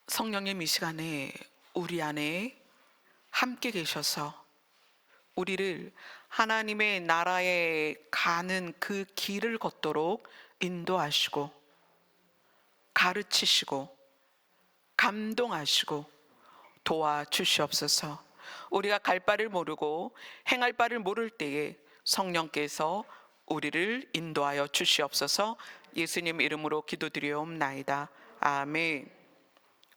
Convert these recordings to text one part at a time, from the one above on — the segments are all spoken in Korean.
성령님 이 시간에 우리 안에 함께 계셔서 우리를 하나님의 나라에 가는 그 길을 걷도록 인도하시고 가르치시고 감동하시고 도와주시옵소서. 우리가 갈 바를 모르고 행할 바를 모를 때에 성령께서 우리를 인도하여 주시옵소서. 예수님 이름으로 기도드리옵나이다. 아멘.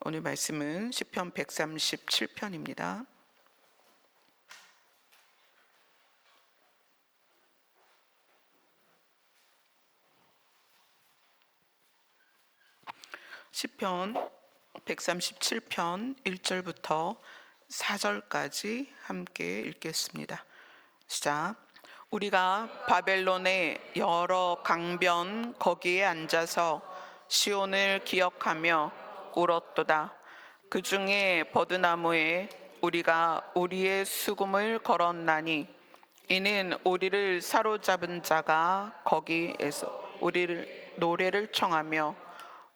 오늘 말씀은 시편 137편입니다. 시편 137편 1절부터 4절까지 함께 읽겠습니다. 시작. 우리가 바벨론의 여러 강변 거기에 앉아서 시온을 기억하며 울었도다. 그 중에 버드나무에 우리가 우리의 수금을 걸었나니 이는 우리를 사로잡은 자가 거기에서 우리를 노래를 청하며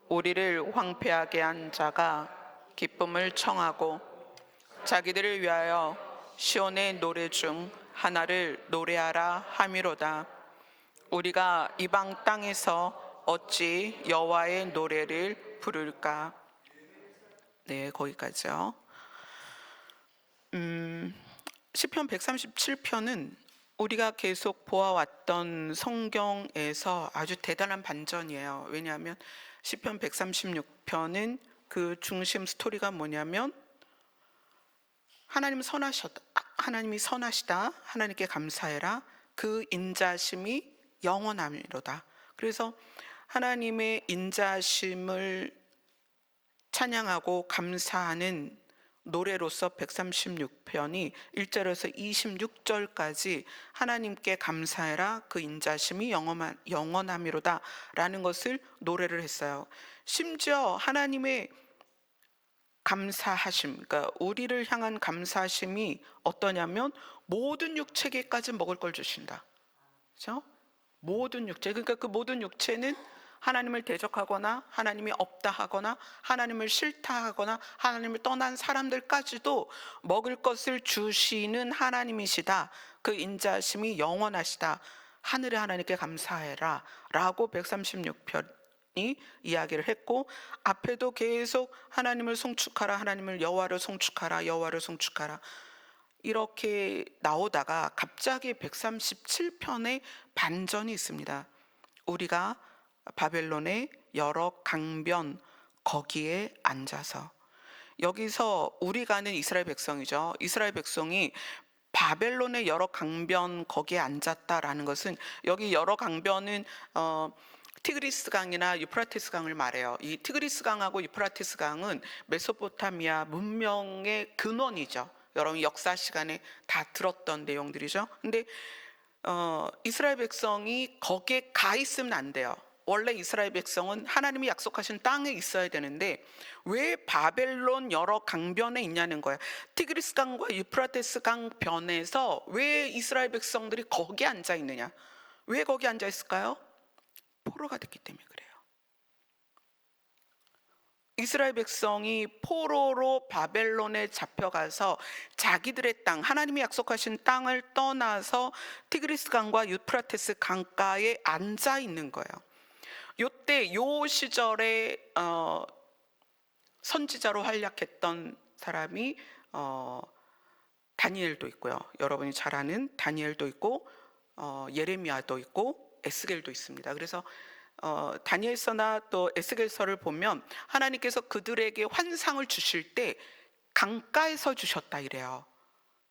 우리를 황폐하게 한 자가 기쁨을 청하고 자기들을 위하여 시온의 노래 중 하나를 노래하라 함이로다. 우리가 이방 땅에서 어찌 여호와의 노래를 부를까? 네, 거기까지요. 시편 137편은 우리가 계속 보아왔던 성경에서 아주 대단한 반전이에요. 왜냐하면 시편 136편은 그 중심 스토리가 뭐냐면 하나님이 선하시다. 하나님께 감사해라. 그 인자심이 영원함이로다. 그래서 하나님의 인자심을 찬양하고 감사하는 노래로서 136편이 1절에서 26절까지 하나님께 감사해라. 그 인자심이 영원함이로다 라는 것을 노래를 했어요. 심지어 하나님의 감사하심, 그러니까 우리를 향한 감사하심이 어떠냐면 모든 육체계까지 먹을 걸 주신다. 그렇죠? 모든 육체, 그러니까 그 모든 육체는 하나님을 대적하거나 하나님이 없다 하거나 하나님을 싫다 하거나 하나님을 떠난 사람들까지도 먹을 것을 주시는 하나님이시다. 그 인자심이 영원하시다. 하늘의 하나님께 감사해라 라고 136편이 이야기를 했고, 앞에도 계속 하나님을 송축하라, 하나님을 여호와를 송축하라, 여호와를 송축하라 이렇게 나오다가 갑자기 137편의 반전이 있습니다. 우리가 바벨론의 여러 강변 거기에 앉아서, 여기서 우리가 아는 이스라엘 백성이죠. 이스라엘 백성이 바벨론의 여러 강변 거기에 앉았다라는 것은, 여기 여러 강변은 티그리스 강이나 유프라테스 강을 말해요. 이 티그리스 강하고 유프라테스 강은 메소포타미아 문명의 근원이죠. 여러분 역사 시간에 다 들었던 내용들이죠. 근데 이스라엘 백성이 거기에 가 있으면 안 돼요. 원래 이스라엘 백성은 하나님이 약속하신 땅에 있어야 되는데 왜 바벨론 여러 강변에 있냐는 거예요. 티그리스 강과 유프라테스 강 변에서 왜 이스라엘 백성들이 거기에 앉아 있느냐? 왜 거기 앉아 있을까요? 포로가 됐기 때문에 그래요. 이스라엘 백성이 포로로 바벨론에 잡혀가서 자기들의 땅, 하나님이 약속하신 땅을 떠나서 티그리스 강과 유프라테스 강가에 앉아 있는 거예요. 요때 요 시절에 선지자로 활약했던 사람이 다니엘도 있고요. 여러분이 잘 아는 다니엘도 있고 예레미야도 있고 에스겔도 있습니다. 그래서 다니엘서나 또 에스겔서를 보면 하나님께서 그들에게 환상을 주실 때 강가에서 주셨다 이래요.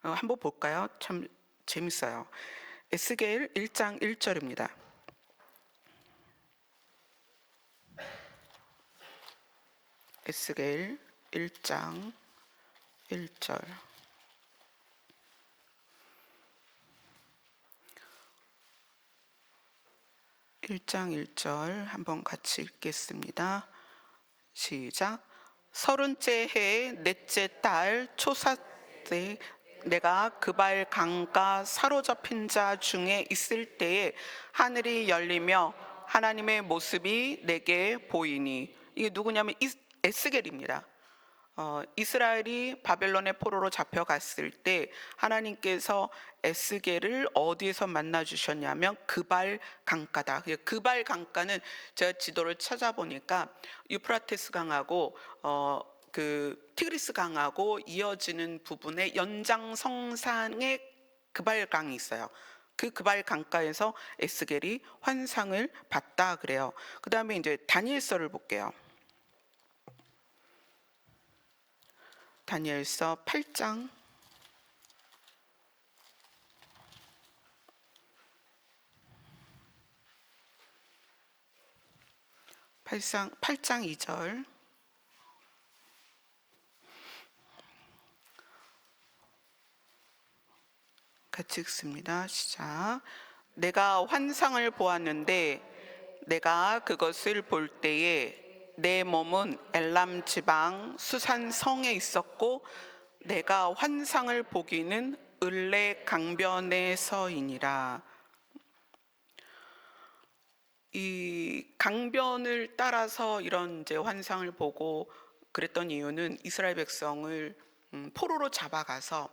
한번 볼까요? 참 재밌어요. 에스겔 1장 1절입니다. 에스겔 1장 1절. 한번 같이 읽겠습니다. 시작. 30째 해 넷째 달 초사 때 내가 그발 강가 사로잡힌 자 중에 있을 때에 하늘이 열리며 하나님의 모습이 내게 보이니. 이게 누구냐면 에스겔입니다. 이스라엘이 바벨론의 포로로 잡혀갔을 때 하나님께서 에스겔을 어디에서 만나 주셨냐면 그발 강가다. 그발 강가는 제가 지도를 찾아보니까 유프라테스 강하고 그 티그리스 강하고 이어지는 부분에 연장성상에 그발 강이 있어요. 그 그발 강가에서 에스겔이 환상을 봤다 그래요. 그 다음에 이제 다니엘서를 볼게요. 다니엘서 8장 8장 2절 같이 읽습니다. 시작. 내가 환상을 보았는데 내가 그것을 볼 때에 내 몸은 엘람 지방 수산 성에 있었고 내가 환상을 보기는 을레 강변에 서이니라. 이 강변을 따라서 이런 이제 환상을 보고 그랬던 이유는 이스라엘 백성을 포로로 잡아가서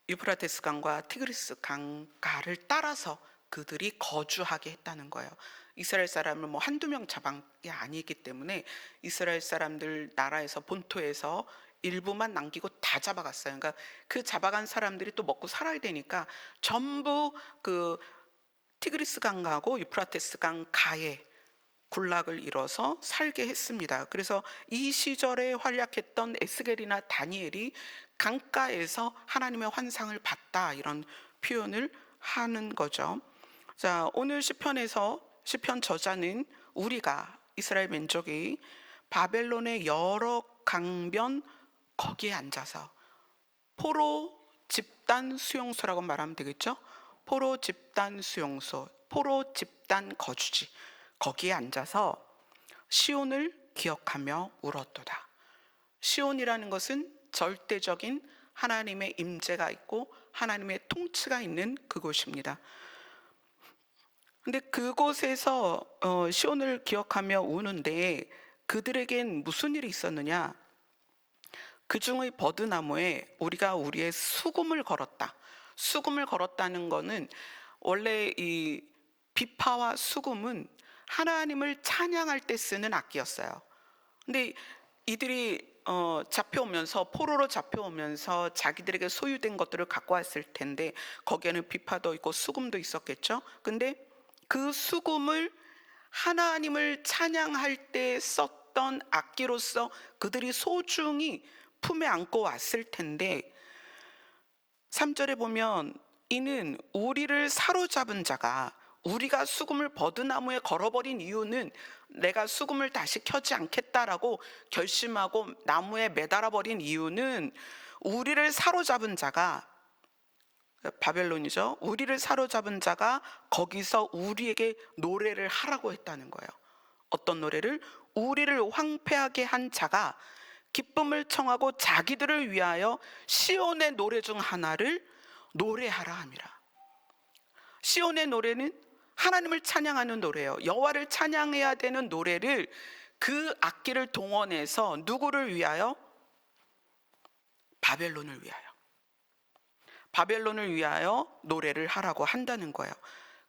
유프라테스 강과 티그리스 강가를 따라서 그들이 거주하게 했다는 거예요. 이스라엘 사람을 뭐 한두 명 잡은 게 아니기 때문에 이스라엘 사람들 나라에서 본토에서 일부만 남기고 다 잡아갔어요. 그러니까 그 잡아간 사람들이 또 먹고 살아야 되니까 전부 그 티그리스 강하고 유프라테스 강 가에 군락을 이뤄서 살게 했습니다. 그래서 이 시절에 활약했던 에스겔이나 다니엘이 강가에서 하나님의 환상을 봤다 이런 표현을 하는 거죠. 자, 오늘 시편에서 시편 저자는 우리가 이스라엘 민족이 바벨론의 여러 강변 거기에 앉아서 포로 집단 수용소라고 말하면 되겠죠. 포로 집단 수용소, 포로 집단 거주지 거기에 앉아서 시온을 기억하며 울었도다. 시온이라는 것은 절대적인 하나님의 임재가 있고 하나님의 통치가 있는 그곳입니다. 근데 그곳에서 시온을 기억하며 우는데 그들에겐 무슨 일이 있었느냐? 그 중의 버드나무에 우리가 우리의 수금을 걸었다. 수금을 걸었다는 것은 원래 이 비파와 수금은 하나님을 찬양할 때 쓰는 악기였어요. 근데 이들이 잡혀오면서 포로로 잡혀오면서 자기들에게 소유된 것들을 갖고 왔을 텐데 거기에는 비파도 있고 수금도 있었겠죠. 근데 그 수금을 하나님을 찬양할 때 썼던 악기로서 그들이 소중히 품에 안고 왔을 텐데 3절에 보면 이는 우리를 사로잡은 자가 우리가 수금을 버드나무에 걸어버린 이유는 내가 수금을 다시 켜지 않겠다라고 결심하고 나무에 매달아버린 이유는 우리를 사로잡은 자가 바벨론이죠. 우리를 사로잡은 자가 거기서 우리에게 노래를 하라고 했다는 거예요. 어떤 노래를? 우리를 황폐하게 한 자가 기쁨을 청하고 자기들을 위하여 시온의 노래 중 하나를 노래하라 함이라. 시온의 노래는 하나님을 찬양하는 노래예요. 여호와를 찬양해야 되는 노래를 그 악기를 동원해서 누구를 위하여? 바벨론을 위하여. 바벨론을 위하여 노래를 하라고 한다는 거예요.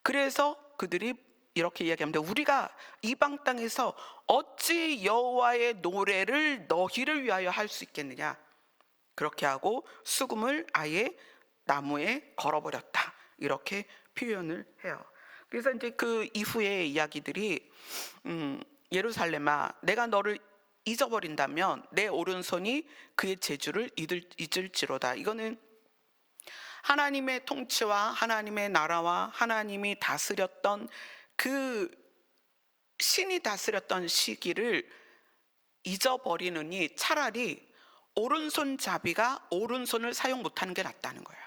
그래서 그들이 이렇게 이야기합니다. 우리가 이방 땅에서 어찌 여호와의 노래를 너희를 위하여 할 수 있겠느냐? 그렇게 하고 수금을 아예 나무에 걸어버렸다. 이렇게 표현을 해요. 그래서 이제 그 이후의 이야기들이 예루살렘아, 내가 너를 잊어버린다면 내 오른손이 그의 재주를 잊을지로다. 이거는 하나님의 통치와 하나님의 나라와 하나님이 다스렸던 그 신이 다스렸던 시기를 잊어버리느니 차라리 오른손잡이가 오른손을 사용 못하는 게 낫다는 거예요.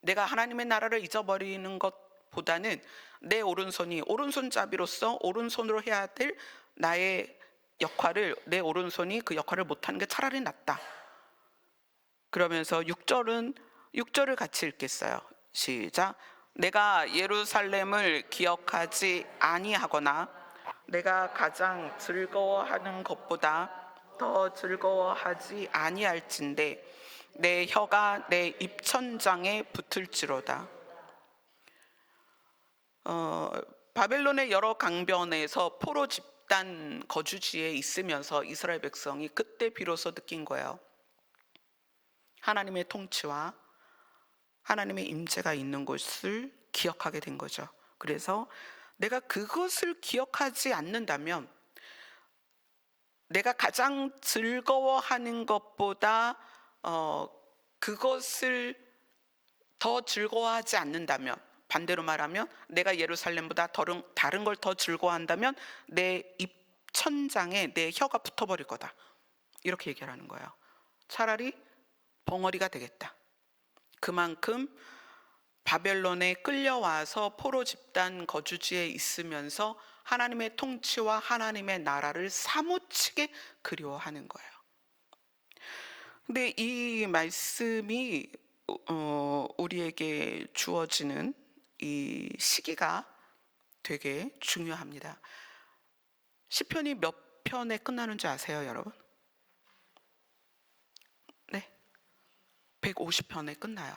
내가 하나님의 나라를 잊어버리는 것보다는 내 오른손이 오른손잡이로서 오른손으로 해야 될 나의 역할을 내 오른손이 그 역할을 못하는 게 차라리 낫다. 그러면서 6절을 같이 읽겠어요. 시작. 내가 예루살렘을 기억하지 아니하거나 내가 가장 즐거워하는 것보다 더 즐거워하지 아니할진대 내 혀가 내 입천장에 붙을지로다. 바벨론의 여러 강변에서 포로 집단 거주지에 있으면서 이스라엘 백성이 그때 비로소 느낀 거예요. 하나님의 통치와 하나님의 임재가 있는 곳을 기억하게 된 거죠. 그래서 내가 그것을 기억하지 않는다면 내가 가장 즐거워하는 것보다 그것을 더 즐거워하지 않는다면, 반대로 말하면 내가 예루살렘보다 다른 걸 더 즐거워한다면 내 입천장에 내 혀가 붙어버릴 거다, 이렇게 얘기하는 거예요. 차라리 벙어리가 되겠다. 그만큼 바벨론에 끌려와서 포로 집단 거주지에 있으면서 하나님의 통치와 하나님의 나라를 사무치게 그리워하는 거예요. 근데 이 말씀이 우리에게 주어지는 이 시기가 되게 중요합니다. 시편이 몇 편에 끝나는 줄 아세요, 여러분? 네, 150편에 끝나요.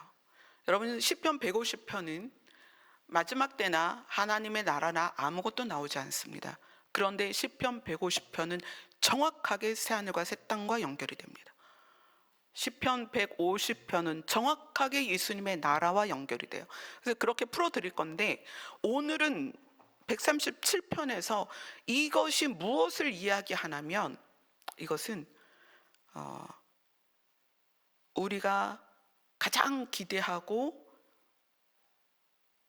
여러분, 시편 150편은 마지막 때나 하나님의 나라나 아무것도 나오지 않습니다. 그런데 시편 150편은 정확하게 새하늘과 새 땅과 연결이 됩니다. 시편 150편은 정확하게 예수님의 나라와 연결이 돼요. 그래서 그렇게 풀어드릴 건데, 오늘은 137편에서 이것이 무엇을 이야기하냐면, 이것은 우리가 가장 기대하고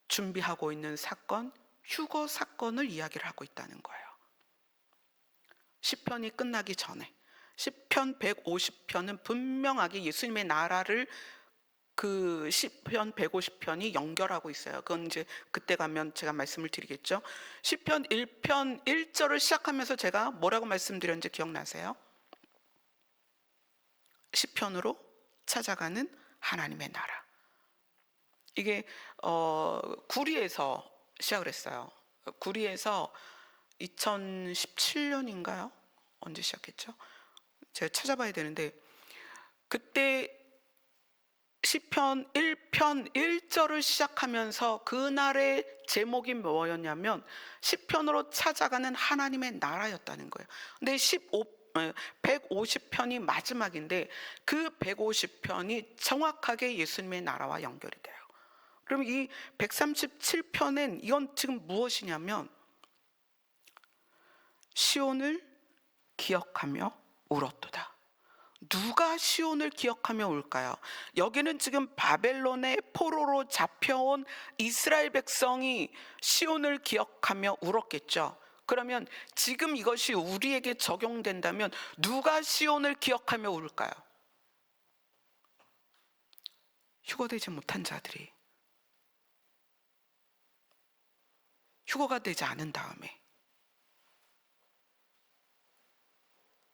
준비하고 있는 사건, 휴거 사건을 이야기를 하고 있다는 거예요. 시편이 끝나기 전에 시편 150편은 분명하게 예수님의 나라를 그 시편 150편이 연결하고 있어요. 그건 이제 그때 가면 제가 말씀을 드리겠죠. 시편 1편 1절을 시작하면서 제가 뭐라고 말씀드렸는지 기억나세요? 시편으로 찾아가는 하나님의 나라. 이게 구리에서 시작을 했어요. 구리에서 2017년인가요? 언제 시작했죠? 제가 찾아봐야 되는데, 그때 시편 1편 1절을 시작하면서 그날의 제목이 뭐였냐면 시편으로 찾아가는 하나님의 나라였다는 거예요. 근데 150편이 마지막인데 그 150편이 정확하게 예수님의 나라와 연결이 돼요. 그럼 이 137편은 이건 지금 무엇이냐면 시온을 기억하며 울었도다. 누가 시온을 기억하며 울까요? 여기는 지금 바벨론의 포로로 잡혀온 이스라엘 백성이 시온을 기억하며 울었겠죠. 그러면 지금 이것이 우리에게 적용된다면 누가 시온을 기억하며 울까요? 휴거되지 못한 자들이, 휴거가 되지 않은 다음에.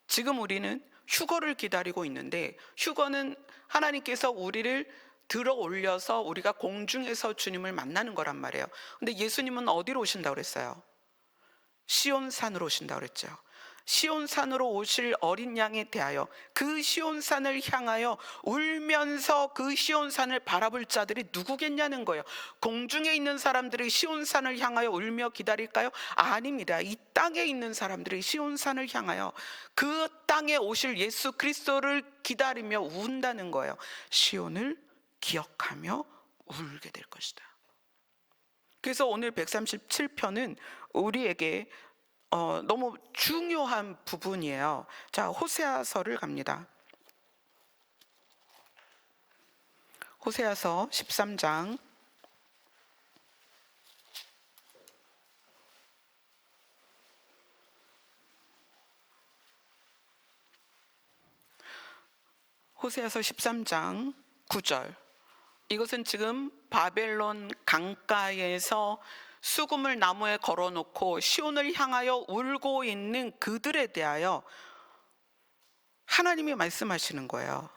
지금 우리는 휴거를 기다리고 있는데, 휴거는 하나님께서 우리를 들어 올려서 우리가 공중에서 주님을 만나는 거란 말이에요. 근데 예수님은 어디로 오신다고 그랬어요? 시온산으로 오신다고 그랬죠. 시온산으로 오실 어린 양에 대하여, 그 시온산을 향하여 울면서 그 시온산을 바라볼 자들이 누구겠냐는 거예요. 공중에 있는 사람들이 시온산을 향하여 울며 기다릴까요? 아닙니다. 이 땅에 있는 사람들이 시온산을 향하여 그 땅에 오실 예수 그리스도를 기다리며 운다는 거예요. 시온을 기억하며 울게 될 것이다. 그래서 오늘 137편은 우리에게 너무 중요한 부분이에요. 자, 호세아서를 갑니다. 호세아서 13장. 호세아서 13장 9절. 이것은 지금 바벨론 강가에서 수금을 나무에 걸어놓고 시온을 향하여 울고 있는 그들에 대하여 하나님이 말씀하시는 거예요.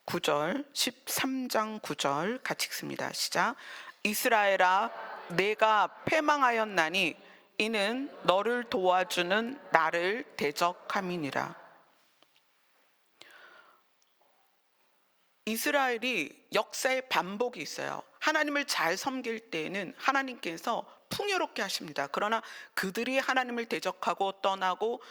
9절, 13장 9절 같이 읽습니다. 시작. 이스라엘아, 내가 패망하였나니 이는 너를 도와주는 나를 대적함이니라. 이스라엘이 역사의 반복이 있어요. 하나님을 잘 섬길 때에는 하나님께서 풍요롭게 하십니다. 그러나 그들이 하나님을 대적하고 떠나고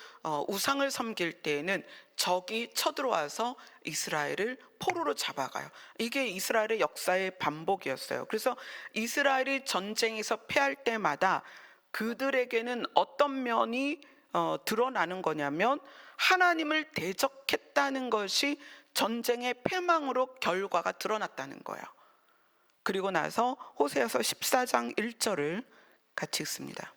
우상을 섬길 때에는 적이 쳐들어와서 이스라엘을 포로로 잡아가요. 이게 이스라엘의 역사의 반복이었어요. 그래서 이스라엘이 전쟁에서 패할 때마다 그들에게는 어떤 면이 드러나는 거냐면 하나님을 대적했다는 것이 전쟁의 패망으로 결과가 드러났다는 거예요. 그리고 나서 호세아서 14장 1절을 같이 읽습니다.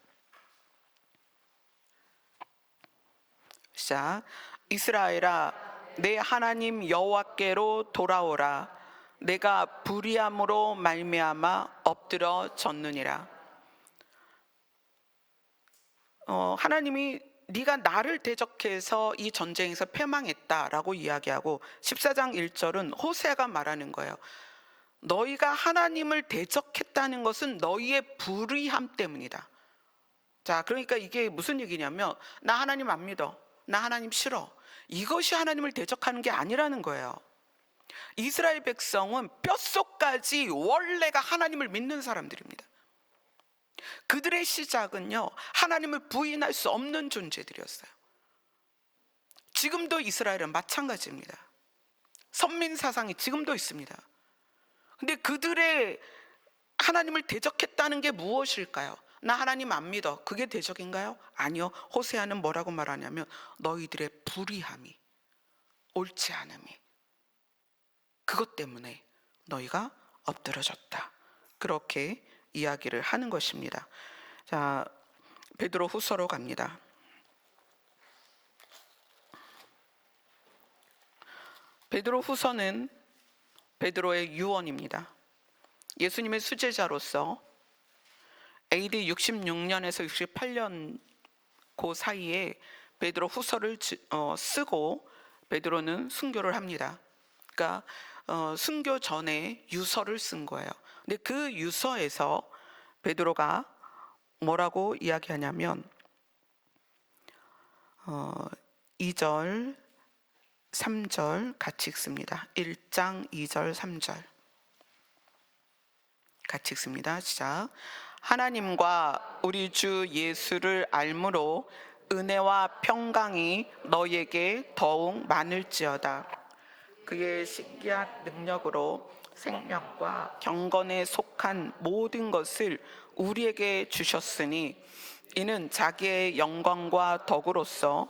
시작. 이스라엘아, 내 하나님 여호와께로 돌아오라. 내가 불의함으로 말미암아 엎드러졌느니라. 하나님이 네가 나를 대적해서 이 전쟁에서 패망했다라고 이야기하고 14장 1절은 호세아가 말하는 거예요. 너희가 하나님을 대적했다는 것은 너희의 불의함 때문이다. 자, 그러니까 이게 무슨 얘기냐면 나 하나님 안 믿어, 나 하나님 싫어, 이것이 하나님을 대적하는 게 아니라는 거예요. 이스라엘 백성은 뼛속까지 원래가 하나님을 믿는 사람들입니다. 그들의 시작은요, 하나님을 부인할 수 없는 존재들이었어요. 지금도 이스라엘은 마찬가지입니다. 선민 사상이 지금도 있습니다. 근데 그들의 하나님을 대적했다는 게 무엇일까요? 나 하나님 안 믿어, 그게 대적인가요? 아니요. 호세아는 뭐라고 말하냐면 너희들의 불의함이, 옳지 않음이, 그것 때문에 너희가 엎드러졌다, 그렇게 이야기를 하는 것입니다. 자, 베드로 후서로 갑니다. 베드로 후서는 베드로의 유언입니다. 예수님의 수제자로서 AD 66년에서 68년 그 사이에 베드로 후서를 쓰고 베드로는 순교를 합니다. 그러니까 순교 전에 유서를 쓴 거예요. 근데 그 유서에서 베드로가 뭐라고 이야기하냐면 2절 3절 같이 읽습니다. 1장 2절 3절 같이 읽습니다. 시작. 하나님과 우리 주 예수를 알므로 은혜와 평강이 너희에게 더욱 많을지어다. 그의 신기한 능력으로 생명과 경건에 속한 모든 것을 우리에게 주셨으니 이는 자기의 영광과 덕으로서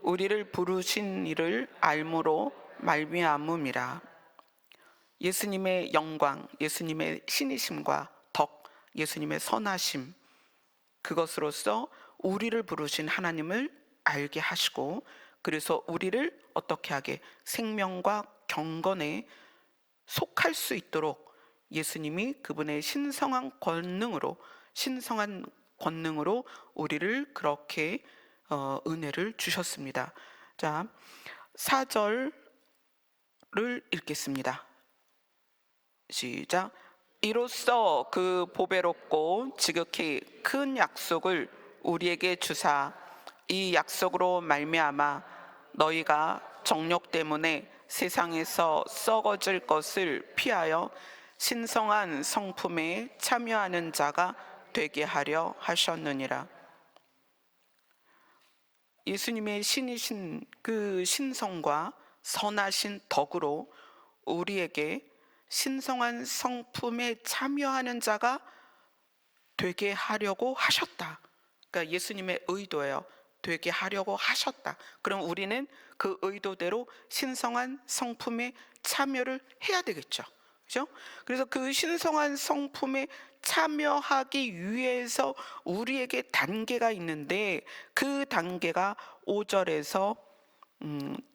우리를 부르신 이를 알므로 말미암음이라. 예수님의 영광, 예수님의 신이심과 덕, 예수님의 선하심, 그것으로서 우리를 부르신 하나님을 알게 하시고, 그래서 우리를 어떻게 하게, 생명과 경건에 속할 수 있도록 예수님이 그분의 신성한 권능으로 우리를 그렇게 은혜를 주셨습니다. 자, 4절을 읽겠습니다. 시작. 이로써 그 보배롭고 지극히 큰 약속을 우리에게 주사 이 약속으로 말미암아 너희가 정욕 때문에 세상에서 썩어질 것을 피하여 신성한 성품에 참여하는 자가 되게 하려 하셨느니라. 예수님의 신이신 그 신성과 선하신 덕으로 우리에게 신성한 성품에 참여하는 자가 되게 하려고 하셨다. 그러니까 예수님의 의도예요. 되게 하려고 하셨다. 그럼 우리는 그 의도대로 신성한 성품에 참여를 해야 되겠죠. 그죠? 그래서 그 신성한 성품에 참여하기 위해서 우리에게 단계가 있는데 그 단계가 5절에서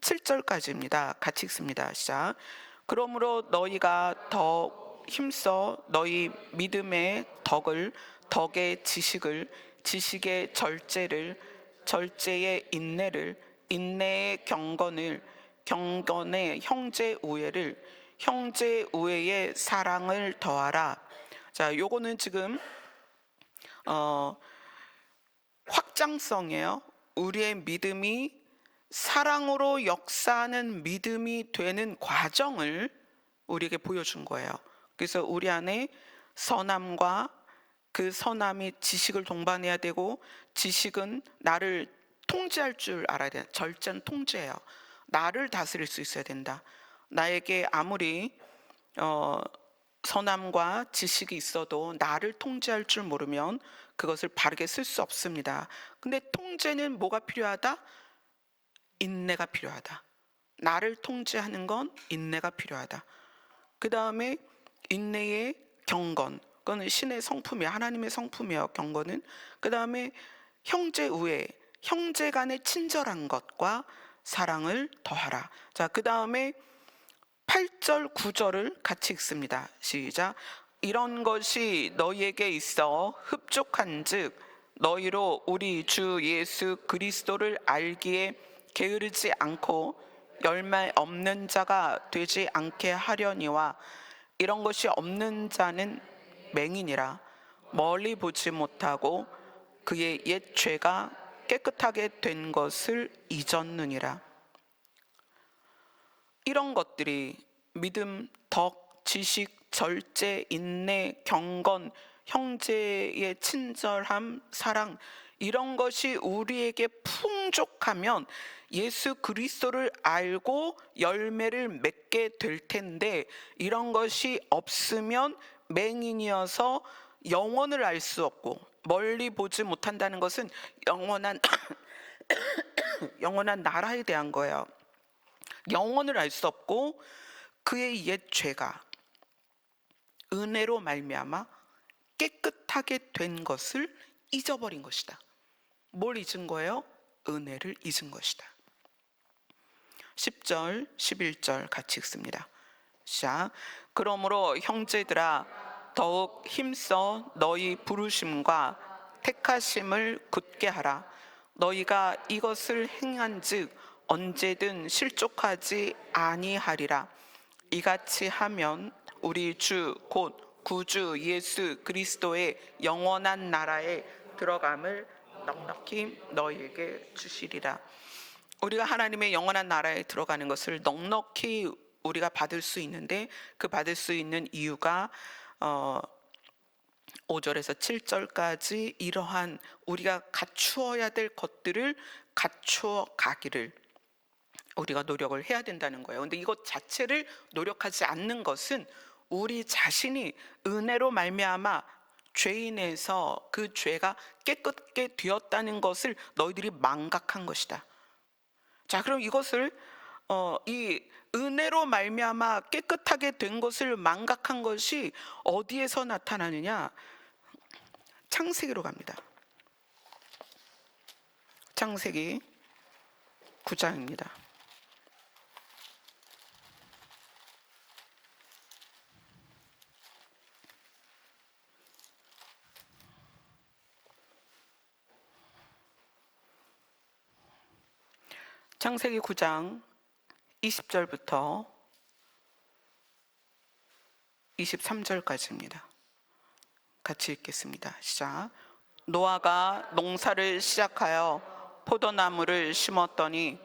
7절까지입니다. 같이 읽습니다. 시작. 그러므로 너희가 더 힘써 너희 믿음의 덕을, 덕의 지식을, 지식의 절제를, 절제의 인내를, 인내의 경건을, 경건의 형제 우애를, 형제 우애의 사랑을 더하라. 자, 요거는 지금 확장성이에요. 우리의 믿음이 사랑으로 역사하는 믿음이 되는 과정을 우리에게 보여준 거예요. 그래서 우리 안에 선함과 그 선함이 지식을 동반해야 되고, 지식은 나를 통제할 줄 알아야 돼. 절제는 통제예요. 나를 다스릴 수 있어야 된다. 나에게 아무리 선함과 지식이 있어도 나를 통제할 줄 모르면 그것을 바르게 쓸 수 없습니다. 근데 통제는 뭐가 필요하다? 인내가 필요하다. 나를 통제하는 건 인내가 필요하다. 그 다음에 인내의 경건, 그건 신의 성품이야. 하나님의 성품이에요. 경건은. 그 다음에 형제 우애, 형제 간의 친절한 것과 사랑을 더하라. 자, 그 다음에 8절 9절을 같이 읽습니다. 시작. 이런 것이 너희에게 있어 흡족한즉 너희로 우리 주 예수 그리스도를 알기에 게으르지 않고 열매 없는 자가 되지 않게 하려니와, 이런 것이 없는 자는 맹인이라 멀리 보지 못하고 그의 옛 죄가 깨끗하게 된 것을 잊었느니라. 이런 것들이 믿음, 덕, 지식, 절제, 인내, 경건, 형제의 친절함, 사랑, 이런 것이 우리에게 풍족하면 예수 그리스도를 알고 열매를 맺게 될 텐데, 이런 것이 없으면 맹인이어서 영원을 알 수 없고, 멀리 보지 못한다는 것은 영원한 영원한 나라에 대한 거예요. 영원을 알 수 없고 그의 옛 죄가 은혜로 말미암아 깨끗하게 된 것을 잊어버린 것이다. 뭘 잊은 거예요? 은혜를 잊은 것이다. 10절 11절 같이 읽습니다. 자, 그러므로 형제들아 더욱 힘써 너희 부르심과 택하심을 굳게 하라. 너희가 이것을 행한즉 언제든 실족하지 아니하리라. 이같이 하면 우리 주 곧 구주 예수 그리스도의 영원한 나라에 들어감을 넉넉히 너희에게 주시리라. 우리가 하나님의 영원한 나라에 들어가는 것을 넉넉히 우리가 받을 수 있는데, 그 받을 수 있는 이유가 5절에서 7절까지 이러한 우리가 갖추어야 될 것들을 갖추어 가기를 우리가 노력을 해야 된다는 거예요. 근데 이것 자체를 노력하지 않는 것은 우리 자신이 은혜로 말미암아 죄인에서 그 죄가 깨끗게 되었다는 것을 너희들이 망각한 것이다. 자, 그럼 이것을 이 은혜로 말미암아 깨끗하게 된 것을 망각한 것이 어디에서 나타나느냐? 창세기로 갑니다. 창세기 9장입니다. 창세기 9장 20절부터 23절까지입니다. 같이 읽겠습니다. 시작. 노아가 농사를 시작하여 포도나무를 심었더니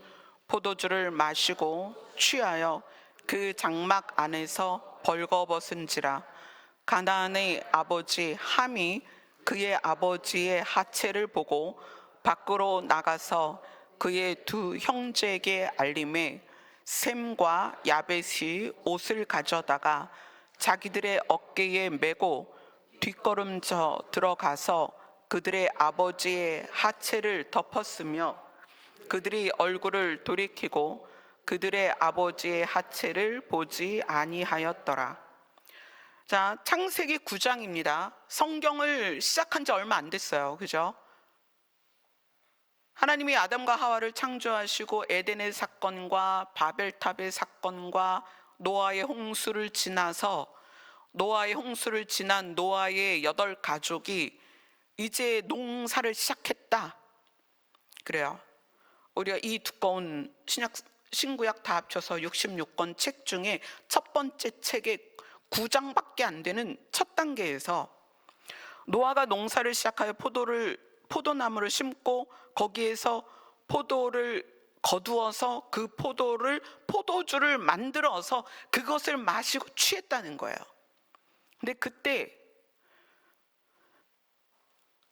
포도주를 마시고 취하여 그 장막 안에서 벌거벗은지라. 가나안의 아버지 함이 그의 아버지의 하체를 보고 밖으로 나가서 그의 두 형제에게 알림해 셈과 야벳이 옷을 가져다가 자기들의 어깨에 메고 뒷걸음져 들어가서 그들의 아버지의 하체를 덮었으며, 그들이 얼굴을 돌이키고 그들의 아버지의 하체를 보지 아니하였더라. 자, 창세기 9장입니다. 성경을 시작한 지 얼마 안 됐어요. 그죠? 하나님이 아담과 하와를 창조하시고 에덴의 사건과 바벨탑의 사건과 노아의 홍수를 지나서, 노아의 홍수를 지난 노아의 8가족이 이제 농사를 시작했다. 그래요. 우리가 이 두꺼운 신구약 다 합쳐서 66권 책 중에 첫 번째 책의 9장밖에 안 되는 첫 단계에서 노아가 농사를 시작하여 포도나무를 심고 거기에서 포도를 거두어서 그 포도주를 만들어서 그것을 마시고 취했다는 거예요. 근데 그때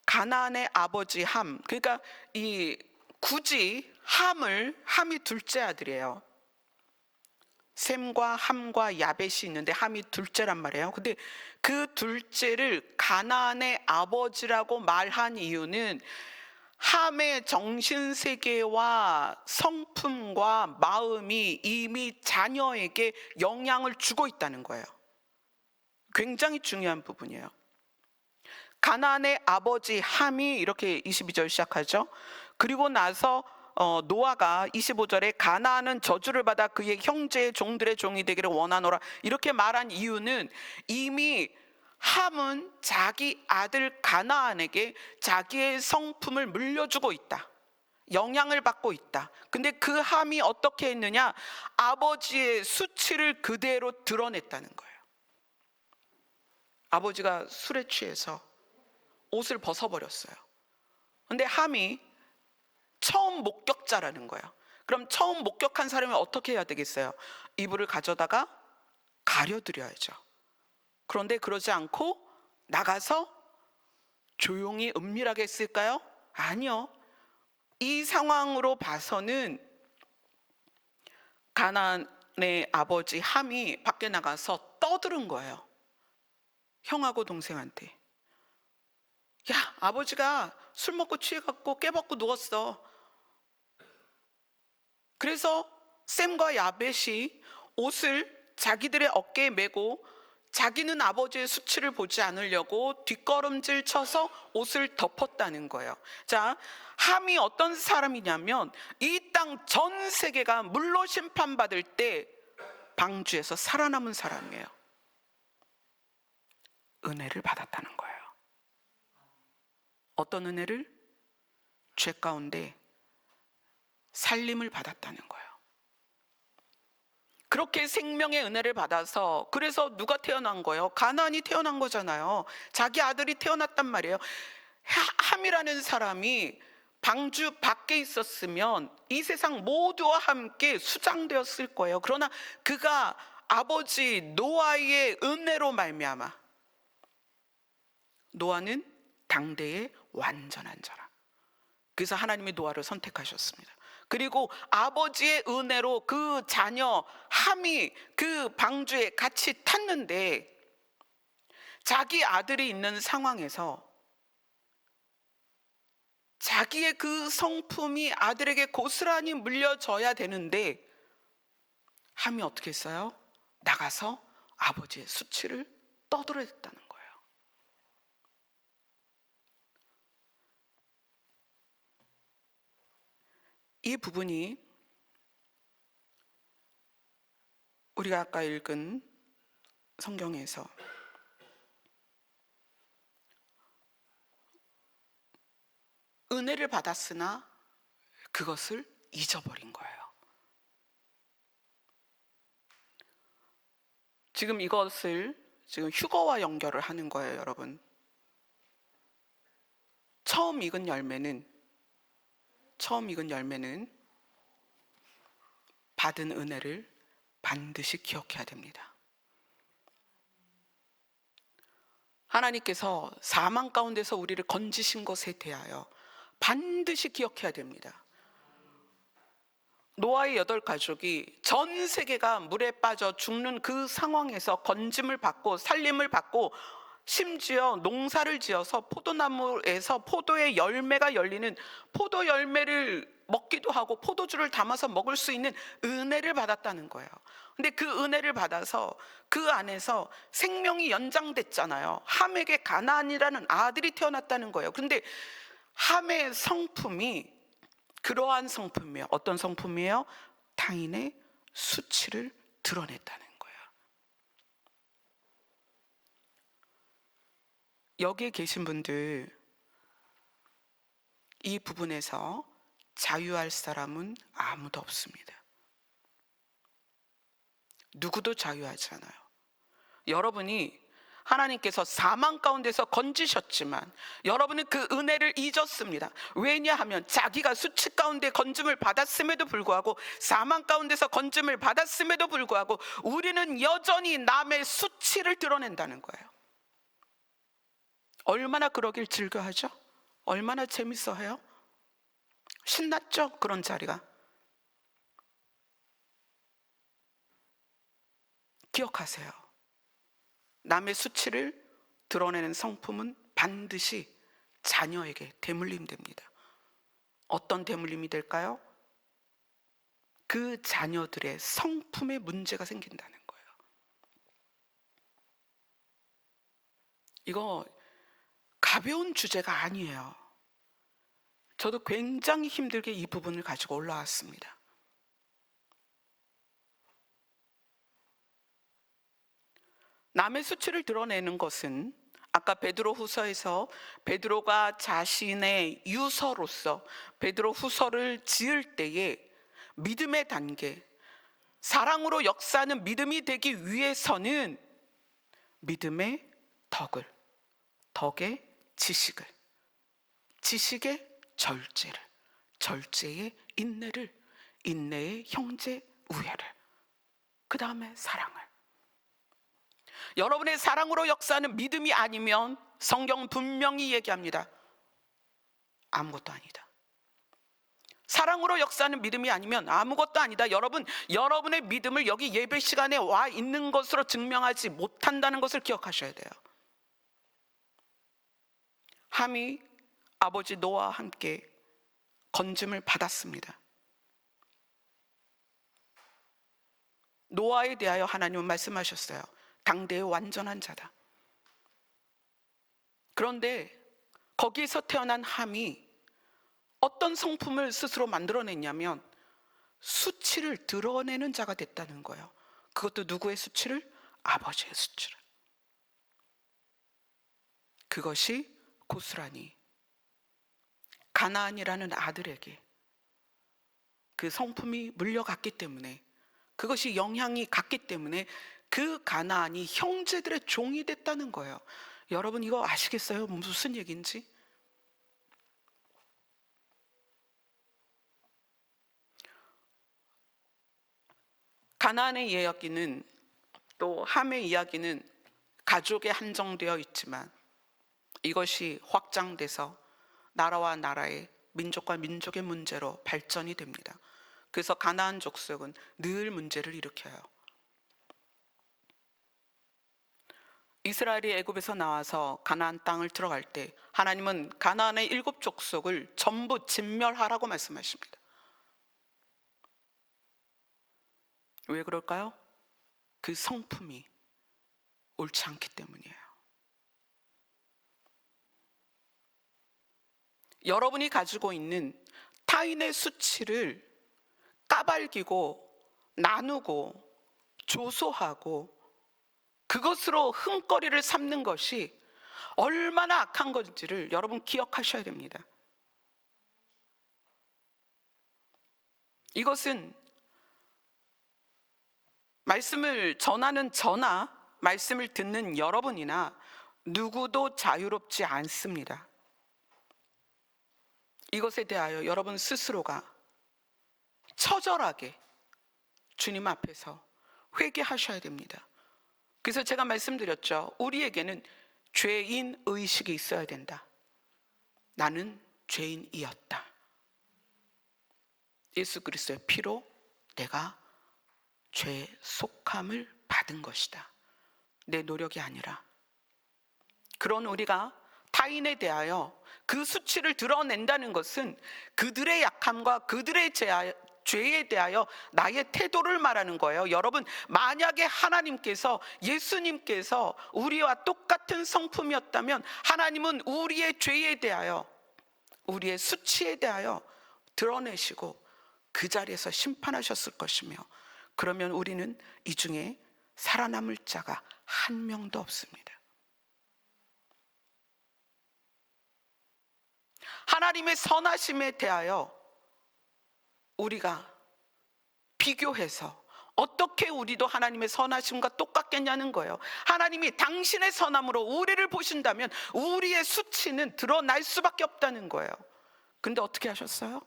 가나안의 아버지 함, 그러니까 굳이 함이 둘째 아들이에요. 셈과 함과 야벳이 있는데 함이 둘째란 말이에요. 근데 그 둘째를 가나안의 아버지라고 말한 이유는 함의 정신세계와 성품과 마음이 이미 자녀에게 영향을 주고 있다는 거예요. 굉장히 중요한 부분이에요. 가나안의 아버지 함이 이렇게 22절 시작하죠. 그리고 나서 노아가 25절에 가나안은 저주를 받아 그의 형제의 종들의 종이 되기를 원하노라 이렇게 말한 이유는 이미 함은 자기 아들 가나안에게 자기의 성품을 물려주고 있다. 영향을 받고 있다. 근데 그 함이 어떻게 했느냐? 아버지의 수치를 그대로 드러냈다는 거예요. 아버지가 술에 취해서 옷을 벗어버렸어요. 근데 함이 처음 목격자라는 거예요. 그럼 처음 목격한 사람이 어떻게 해야 되겠어요? 이불을 가져다가 가려드려야죠. 그런데 그러지 않고 나가서 조용히 은밀하게 했을까요? 아니요. 이 상황으로 봐서는 가나안의 아버지 함이 밖에 나가서 떠드는 거예요. 형하고 동생한테. 야, 아버지가 술 먹고 취해갖고 깨벗고 누웠어. 그래서 셈과 야벳이 옷을 자기들의 어깨에 메고 자기는 아버지의 수치를 보지 않으려고 뒷걸음질 쳐서 옷을 덮었다는 거예요. 자, 함이 어떤 사람이냐면 이 땅 전 세계가 물로 심판받을 때 방주에서 살아남은 사람이에요. 은혜를 받았다는 거예요. 어떤 은혜를? 죄 가운데 살림을 받았다는 거예요. 그렇게 생명의 은혜를 받아서 그래서 누가 태어난 거예요? 가나안이 태어난 거잖아요. 자기 아들이 태어났단 말이에요. 함이라는 사람이 방주 밖에 있었으면 이 세상 모두와 함께 수장되었을 거예요. 그러나 그가 아버지 노아의 은혜로 말미암아 노아는 당대의 완전한 자라. 그래서 하나님이 노아를 선택하셨습니다. 그리고 아버지의 은혜로 그 자녀 함이 그 방주에 같이 탔는데 자기 아들이 있는 상황에서 자기의 그 성품이 아들에게 고스란히 물려져야 되는데 함이 어떻게 했어요? 나가서 아버지의 수치를 떠들어댔다는 거예요. 이 부분이 우리가 아까 읽은 성경에서 은혜를 받았으나 그것을 잊어버린 거예요. 지금 이것을 지금 휴거와 연결을 하는 거예요, 여러분. 처음 익은 열매는 받은 은혜를 반드시 기억해야 됩니다. 하나님께서 사망 가운데서 우리를 건지신 것에 대하여 반드시 기억해야 됩니다. 노아의 8가족이 전 세계가 물에 빠져 죽는 그 상황에서 건짐을 받고 살림을 받고 심지어 농사를 지어서 포도나무에서 포도의 열매가 열리는 포도 열매를 먹기도 하고 포도주를 담아서 먹을 수 있는 은혜를 받았다는 거예요. 근데 그 은혜를 받아서 그 안에서 생명이 연장됐잖아요. 함에게 가나안이라는 아들이 태어났다는 거예요. 그런데 함의 성품이 그러한 성품이에요. 어떤 성품이에요? 타인의 수치를 드러냈다는 거예요. 여기에 계신 분들 이 부분에서 자유할 사람은 아무도 없습니다. 누구도 자유하지 않아요. 여러분이 하나님께서 사망 가운데서 건지셨지만 여러분은 그 은혜를 잊었습니다. 왜냐하면 자기가 수치 가운데 건짐을 받았음에도 불구하고, 사망 가운데서 건짐을 받았음에도 불구하고 우리는 여전히 남의 수치를 드러낸다는 거예요. 얼마나 그러길 즐겨하죠? 얼마나 재밌어해요? 신났죠? 그런 자리가. 기억하세요. 남의 수치를 드러내는 성품은 반드시 자녀에게 대물림 됩니다. 어떤 대물림이 될까요? 그 자녀들의 성품에 문제가 생긴다는 거예요. 이거 가벼운 주제가 아니에요. 저도 굉장히 힘들게 이 부분을 가지고 올라왔습니다. 남의 수치를 드러내는 것은 아까 베드로 후서에서 베드로가 자신의 유서로서 베드로 후서를 지을 때에 믿음의 단계, 사랑으로 역사하는 믿음이 되기 위해서는 믿음의 덕의 지식을, 지식의 절제를, 절제의 인내를, 인내의 형제 우애를, 그 다음에 사랑을. 여러분의 사랑으로 역사하는 믿음이 아니면 성경은 분명히 얘기합니다. 아무것도 아니다. 사랑으로 역사하는 믿음이 아니면 아무것도 아니다. 여러분, 여러분의 믿음을 여기 예배 시간에 와 있는 것으로 증명하지 못한다는 것을 기억하셔야 돼요. 함이 아버지 노아와 함께 건짐을 받았습니다. 노아에 대하여 하나님은 말씀하셨어요. 당대의 완전한 자다. 그런데 거기에서 태어난 함이 어떤 성품을 스스로 만들어냈냐면 수치를 드러내는 자가 됐다는 거예요. 그것도 누구의 수치를? 아버지의 수치를. 그것이 고스란히 가나안이라는 아들에게 그 성품이 물려갔기 때문에, 그것이 영향이 갔기 때문에 그 가나안이 형제들의 종이 됐다는 거예요. 여러분 이거 아시겠어요? 무슨 얘기인지? 가나안의 이야기는, 또 함의 이야기는 가족에 한정되어 있지만 이것이 확장돼서 나라와 나라의, 민족과 민족의 문제로 발전이 됩니다. 그래서 가나안 족속은 늘 문제를 일으켜요. 이스라엘이 애굽에서 나와서 가나안 땅을 들어갈 때 하나님은 가나안의 7 족속을 전부 진멸하라고 말씀하십니다. 왜 그럴까요? 그 성품이 옳지 않기 때문이에요. 여러분이 가지고 있는 타인의 수치를 까발기고 나누고 조소하고 그것으로 흥거리를 삼는 것이 얼마나 악한 건지를 여러분 기억하셔야 됩니다. 이것은 말씀을 전하는 저나 말씀을 듣는 여러분이나 누구도 자유롭지 않습니다. 이것에 대하여 여러분 스스로가 처절하게 주님 앞에서 회개하셔야 됩니다. 그래서 제가 말씀드렸죠. 우리에게는 죄인 의식이 있어야 된다. 나는 죄인이었다. 예수 그리스도의 피로 내가 죄에 속함을 받은 것이다. 내 노력이 아니라. 그런 우리가 타인에 대하여 그 수치를 드러낸다는 것은 그들의 약함과 그들의 죄에 대하여 나의 태도를 말하는 거예요. 여러분, 만약에 하나님께서, 예수님께서 우리와 똑같은 성품이었다면 하나님은 우리의 죄에 대하여, 우리의 수치에 대하여 드러내시고 그 자리에서 심판하셨을 것이며, 그러면 우리는 이 중에 살아남을 자가 한 명도 없습니다. 하나님의 선하심에 대하여 우리가 비교해서 어떻게 우리도 하나님의 선하심과 똑같겠냐는 거예요. 하나님이 당신의 선함으로 우리를 보신다면 우리의 수치는 드러날 수밖에 없다는 거예요. 근데 어떻게 하셨어요?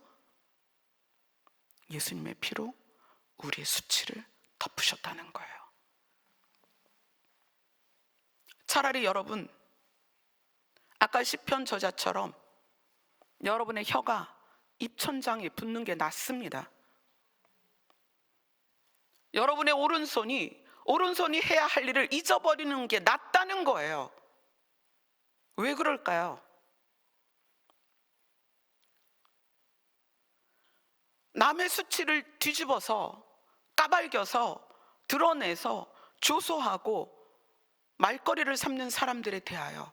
예수님의 피로 우리의 수치를 덮으셨다는 거예요. 차라리 여러분, 아까 시편 저자처럼 여러분의 혀가 입천장에 붙는 게 낫습니다. 여러분의 오른손이 해야 할 일을 잊어버리는 게 낫다는 거예요. 왜 그럴까요? 남의 수치를 뒤집어서 까발겨서 드러내서 조소하고 말거리를 삼는 사람들에 대하여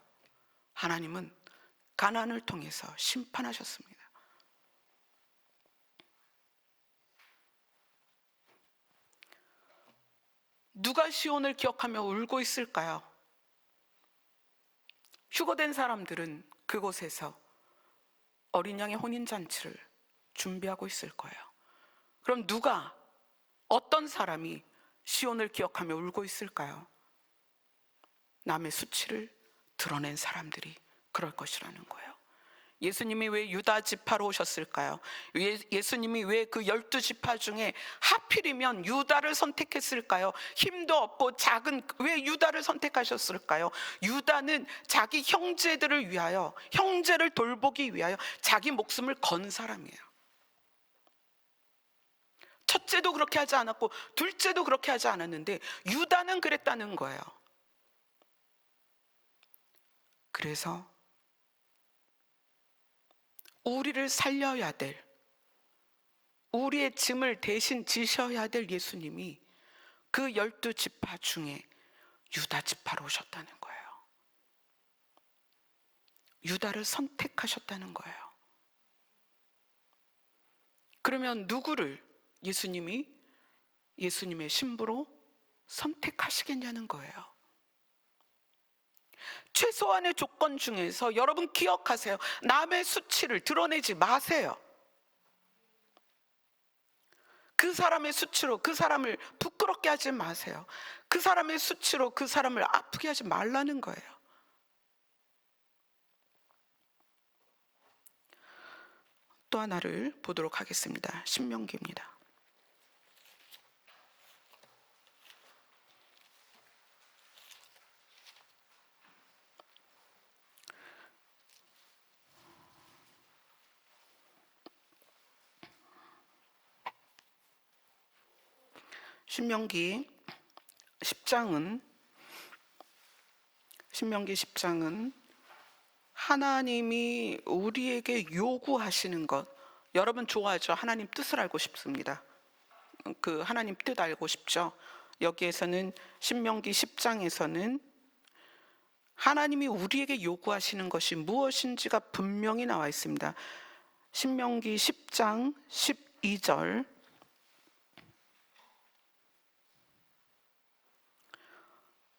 하나님은 가나안을 통해서 심판하셨습니다. 누가 시온을 기억하며 울고 있을까요? 휴거된 사람들은 그곳에서 어린 양의 혼인잔치를 준비하고 있을 거예요. 그럼 누가, 어떤 사람이 시온을 기억하며 울고 있을까요? 남의 수치를 드러낸 사람들이 그럴 것이라는 거예요. 예수님이 왜 유다 지파로 오셨을까요? 예수님이 왜 그 12지파 중에 하필이면 유다를 선택했을까요? 힘도 없고 작은, 왜 유다를 선택하셨을까요? 유다는 자기 형제들을 위하여, 형제를 돌보기 위하여 자기 목숨을 건 사람이에요. 첫째도 그렇게 하지 않았고 둘째도 그렇게 하지 않았는데 유다는 그랬다는 거예요. 그래서 우리를 살려야 될, 우리의 짐을 대신 지셔야 될 예수님이 그 12지파 중에 유다 지파로 오셨다는 거예요. 유다를 선택하셨다는 거예요. 그러면 누구를 예수님이 예수님의 신부로 선택하시겠냐는 거예요. 최소한의 조건 중에서 여러분 기억하세요. 남의 수치를 드러내지 마세요. 그 사람의 수치로 그 사람을 부끄럽게 하지 마세요. 그 사람의 수치로 그 사람을 아프게 하지 말라는 거예요. 또 하나를 보도록 하겠습니다. 신명기입니다. 신명기 10장은 하나님이 우리에게 요구하시는 것, 여러분 좋아하죠? 하나님 뜻을 알고 싶습니다. 그 하나님 뜻 알고 싶죠? 여기에서는 신명기 10장에서는 하나님이 우리에게 요구하시는 것이 무엇인지가 분명히 나와 있습니다. 신명기 10장 12절,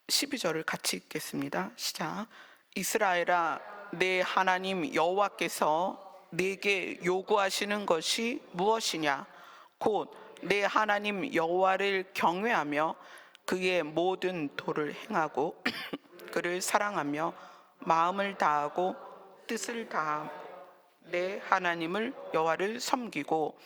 12절을 같이 읽겠습니다. 시작. 이스라엘아, 내 하나님 여호와께서 내게 요구하시는 것이 무엇이냐? 곧 내 하나님 여호와를 경외하며 그의 모든 도를 행하고 그를 사랑하며 마음을 다하고 뜻을 다하며 내 하나님을 여호와를 섬기고.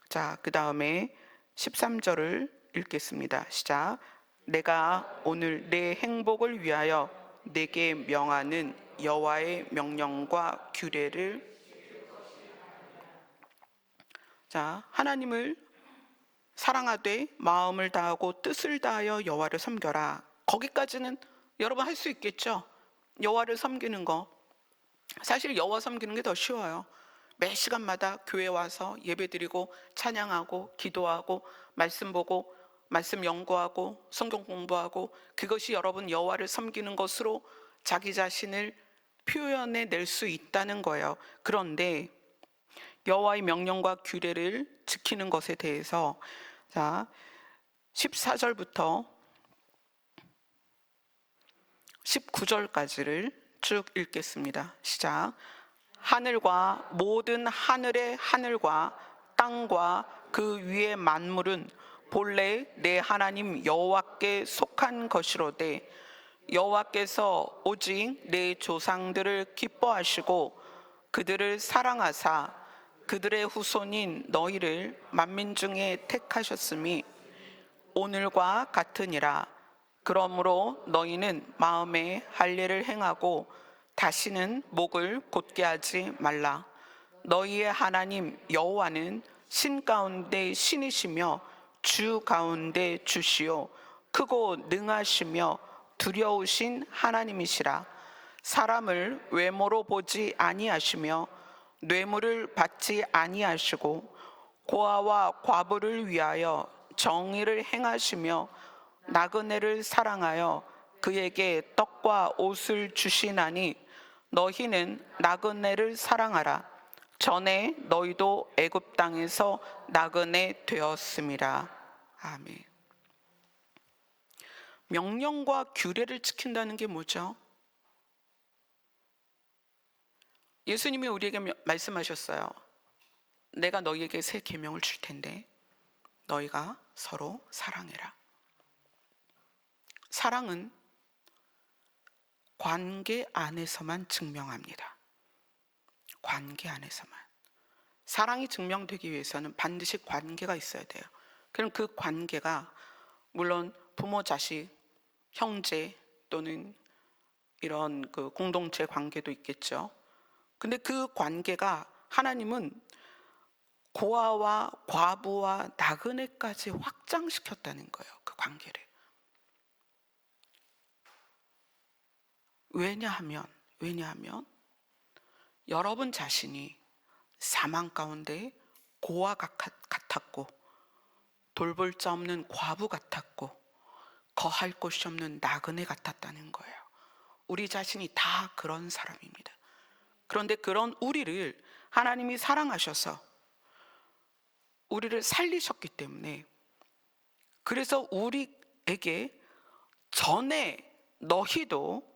자, 그 다음에 13절을 읽겠습니다. 시작. 내가 오늘 내 행복을 위하여 내게 명하는 여호와의 명령과 규례를. 자, 하나님을 사랑하되 마음을 다하고 뜻을 다하여 여호와를 섬겨라. 거기까지는 여러분 할 수 있겠죠? 여호와를 섬기는 거, 사실 여호와 섬기는 게 더 쉬워요. 매 시간마다 교회 와서 예배드리고 찬양하고 기도하고 말씀 보고 말씀 연구하고 성경 공부하고, 그것이 여러분 여호와를 섬기는 것으로 자기 자신을 표현해 낼 수 있다는 거예요. 그런데 여호와의 명령과 규례를 지키는 것에 대해서, 자, 14절부터 19절까지를 쭉 읽겠습니다. 시작. 하늘과 모든 하늘의 하늘과 땅과 그 위의 만물은 본래 내 하나님 여호와께 속한 것이로되 여호와께서 오직 내 조상들을 기뻐하시고 그들을 사랑하사 그들의 후손인 너희를 만민 중에 택하셨음이 오늘과 같으니라. 그러므로 너희는 마음에 할례를 행하고 다시는 목을 곧게 하지 말라. 너희의 하나님 여호와는 신 가운데 신이시며 주 가운데 주시요 크고 능하시며 두려우신 하나님이시라. 사람을 외모로 보지 아니하시며 뇌물을 받지 아니하시고 고아와 과부를 위하여 정의를 행하시며 나그네를 사랑하여 그에게 떡과 옷을 주시나니 너희는 나그네를 사랑하라. 전에 너희도 애굽 땅에서 나그네 되었음이라. 아멘. 명령과 규례를 지킨다는 게 뭐죠? 예수님이 우리에게 말씀하셨어요. 내가 너희에게 새 계명을 줄 텐데 너희가 서로 사랑해라. 사랑은 관계 안에서만 증명합니다. 관계 안에서만. 사랑이 증명되기 위해서는 반드시 관계가 있어야 돼요. 그럼 그 관계가 물론 부모, 자식, 형제 또는 이런 그 공동체 관계도 있겠죠. 근데 그 관계가 하나님은 고아와 과부와 나그네까지 확장시켰다는 거예요. 그 관계를. 왜냐하면 여러분 자신이 사망 가운데 고아 같았고 돌볼 자 없는 과부 같았고 거할 곳이 없는 나그네 같았다는 거예요. 우리 자신이 다 그런 사람입니다. 그런데 그런 우리를 하나님이 사랑하셔서 우리를 살리셨기 때문에 그래서 우리에게 전에 너희도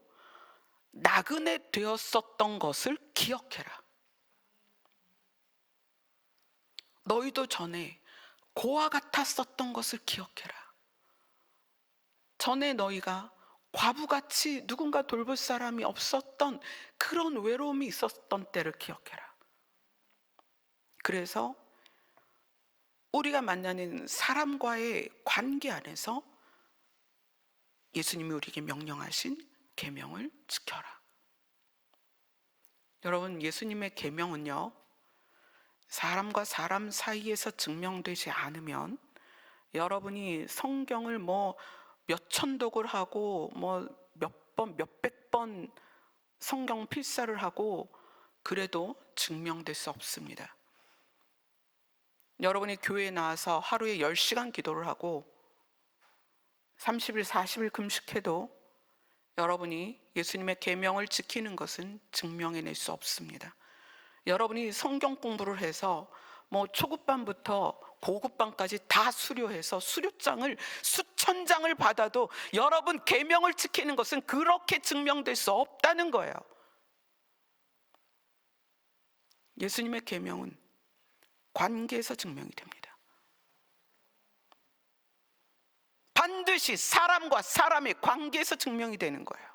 나그네 되었었던 것을 기억해라. 너희도 전에 고아 같았었던 것을 기억해라. 전에 너희가 과부같이 누군가 돌볼 사람이 없었던 그런 외로움이 있었던 때를 기억해라. 그래서 우리가 만나는 사람과의 관계 안에서 예수님이 우리에게 명령하신 계명을 지켜라. 여러분, 예수님의 계명은요, 사람과 사람 사이에서 증명되지 않으면 여러분이 성경을 몇천 독을 하고 몇백 번 성경 필사를 하고 그래도 증명될 수 없습니다. 여러분이 교회에 나와서 하루에 10시간 기도를 하고 30일, 40일 금식해도 여러분이 예수님의 계명을 지키는 것은 증명해낼 수 없습니다. 여러분이 성경 공부를 해서 초급반부터 고급반까지 다 수료해서 수료장을 수천 장을 받아도 여러분 계명을 지키는 것은 그렇게 증명될 수 없다는 거예요. 예수님의 계명은 관계에서 증명이 됩니다. 반드시 사람과 사람의 관계에서 증명이 되는 거예요.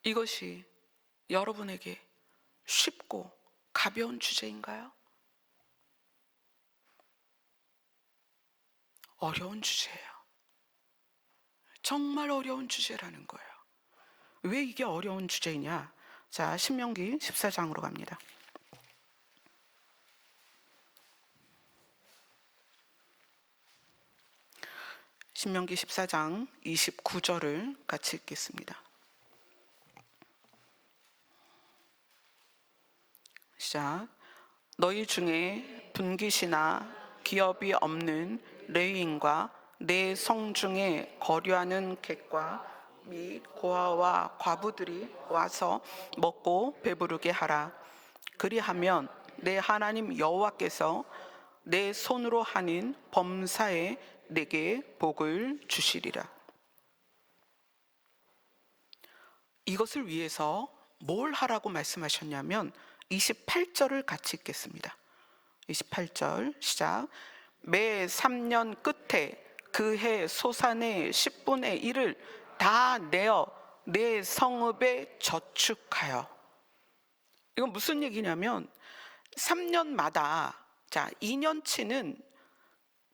이것이 여러분에게 쉽고 가벼운 주제인가요? 어려운 주제예요. 정말 어려운 주제라는 거예요. 왜 이게 어려운 주제이냐? 자, 신명기 14장으로 갑니다. 신명기 14장 29절을 같이 읽겠습니다. 시작. 너희 중에 분깃이나 기업이 없는 레위인과 내 성 중에 거류하는 객과 및 고아와 과부들이 와서 먹고 배부르게 하라. 그리하면 내 하나님 여호와께서 내 손으로 하는 범사에 내게 복을 주시리라. 이것을 위해서 뭘 하라고 말씀하셨냐면 28절을 같이 읽겠습니다. 28절 시작. 매 3년 끝에 그 해 소산의 10분의 1을 다 내어 내 성읍에 저축하여. 이건 무슨 얘기냐면 3년마다, 자, 2년치는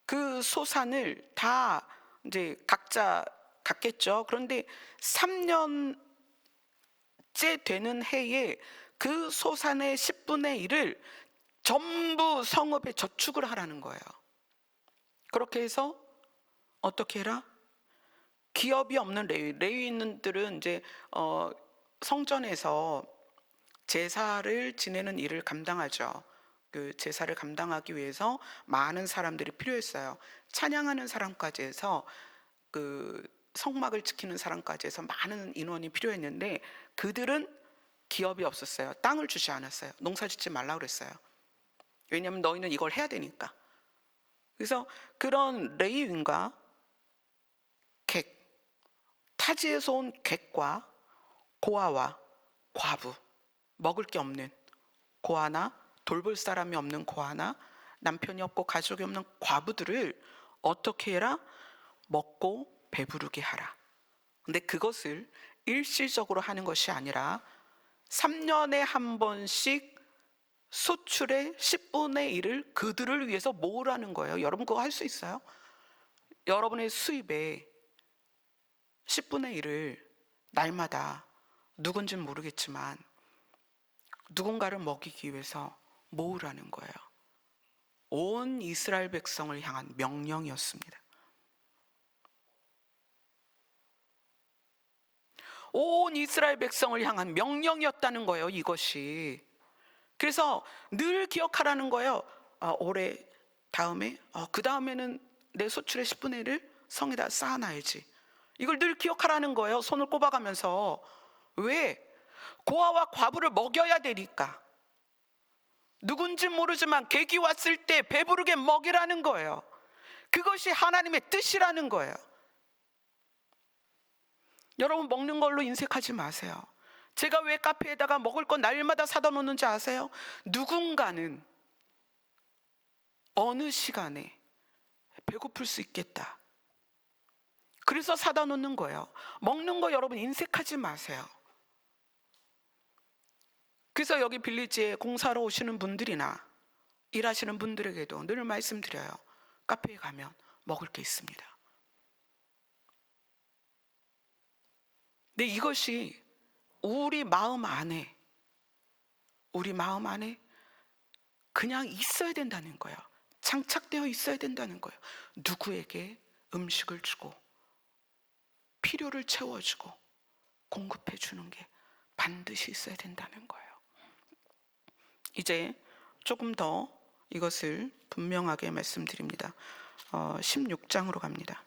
그 소산을 다 이제 각자 갖겠죠. 그런데 3년째 되는 해에 그 소산의 10분의 1을 전부 성읍에 저축을 하라는 거예요. 그렇게 해서 어떻게 해라? 기업이 없는 레위인들은 이제 성전에서 제사를 지내는 일을 감당하죠. 그 제사를 감당하기 위해서 많은 사람들이 필요했어요. 찬양하는 사람까지 해서 그 성막을 지키는 사람까지 해서 많은 인원이 필요했는데 그들은 기업이 없었어요. 땅을 주지 않았어요. 농사 짓지 말라 그랬어요. 왜냐하면 너희는 이걸 해야 되니까. 그래서 그런 레위인과 객, 타지에서 온 객과 고아와 과부, 먹을 게 없는 고아나 돌볼 사람이 없는 고아나 남편이 없고 가족이 없는 과부들을 어떻게 해라? 먹고 배부르게 하라. 근데 그것을 일시적으로 하는 것이 아니라 3년에 한 번씩 소출의 10분의 1을 그들을 위해서 모으라는 거예요. 여러분 그거 할 수 있어요? 여러분의 수입의 10분의 1을 날마다 누군지는 모르겠지만 누군가를 먹이기 위해서 모으라는 거예요. 온 이스라엘 백성을 향한 명령이었습니다. 온 이스라엘 백성을 향한 명령이었다는 거예요, 이것이. 그래서 늘 기억하라는 거예요. 올해 다음에 그 다음에는 내 소출의 10분의 1을 성에다 쌓아놔야지. 이걸 늘 기억하라는 거예요. 손을 꼽아가면서. 왜? 고아와 과부를 먹여야 되니까. 누군지 모르지만 객이 왔을 때 배부르게 먹이라는 거예요. 그것이 하나님의 뜻이라는 거예요. 여러분 먹는 걸로 인색하지 마세요. 제가 왜 카페에다가 먹을 거 날마다 사다 놓는지 아세요? 누군가는 어느 시간에 배고플 수 있겠다. 그래서 사다 놓는 거예요. 먹는 거 여러분 인색하지 마세요. 그래서 여기 빌리지에 공사로 오시는 분들이나 일하시는 분들에게도 늘 말씀드려요. 카페에 가면 먹을 게 있습니다. 근데 이것이 우리 마음 안에 그냥 있어야 된다는 거예요. 장착되어 있어야 된다는 거예요. 누구에게 음식을 주고 필요를 채워주고 공급해 주는 게 반드시 있어야 된다는 거예요. 이제 조금 더 이것을 분명하게 말씀드립니다. 16장으로 갑니다.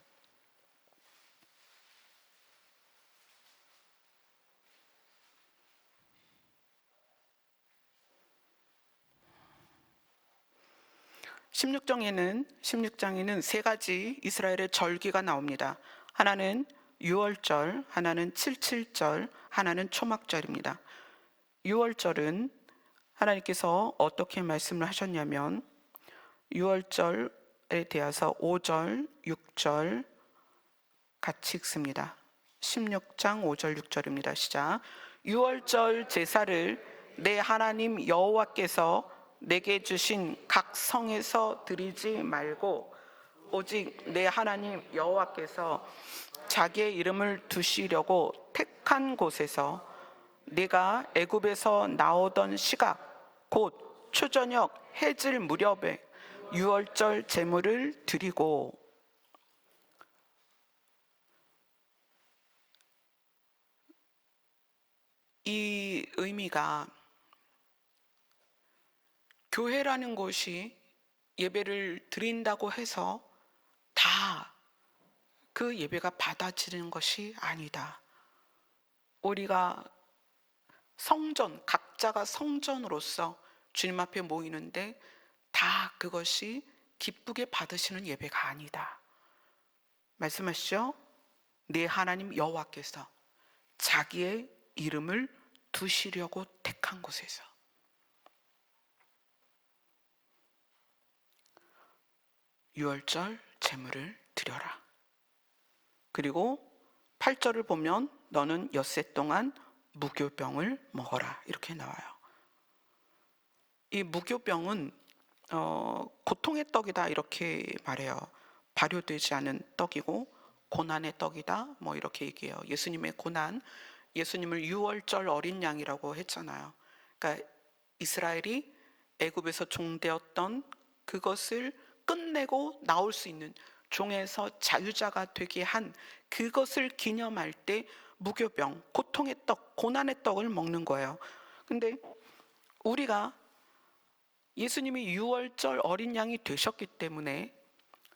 (16장에는) 세 가지 이스라엘의 절기가 나옵니다. 하나는 유월절, 하나는 칠칠절, 하나는 초막절입니다. 유월절은 하나님께서 어떻게 말씀을 하셨냐면 유월절에 대해서 5절, 6절 같이 읽습니다. 16장 5절 6절입니다. 시작. 유월절 제사를 내 하나님 여호와께서 내게 주신 각 성에서 드리지 말고 오직 내 하나님 여호와께서 자기의 이름을 두시려고 택한 곳에서 네가 애굽에서 나오던 시각 곧 초저녁 해질 무렵에 유월절 제물을 드리고. 이 의미가 교회라는 곳이 예배를 드린다고 해서 다 그 예배가 받아지는 것이 아니다. 우리가 성전, 각자가 성전으로서 주님 앞에 모이는데 다 그것이 기쁘게 받으시는 예배가 아니다. 말씀하시죠? 내 하나님 여호와께서 자기의 이름을 두시려고 택한 곳에서. 유월절 제물을 드려라. 그리고 8절을 보면 너는 엿새 동안 무교병을 먹어라, 이렇게 나와요. 이 무교병은 고통의 떡이다 이렇게 말해요. 발효되지 않은 떡이고 고난의 떡이다 뭐 이렇게 얘기해요. 예수님의 고난, 예수님을 유월절 어린 양이라고 했잖아요. 그러니까 이스라엘이 애굽에서 종되었던 그것을 끝내고 나올 수 있는, 종에서 자유자가 되게 한 그것을 기념할 때 무교병, 고통의 떡, 고난의 떡을 먹는 거예요. 근데 우리가 예수님이 유월절 어린 양이 되셨기 때문에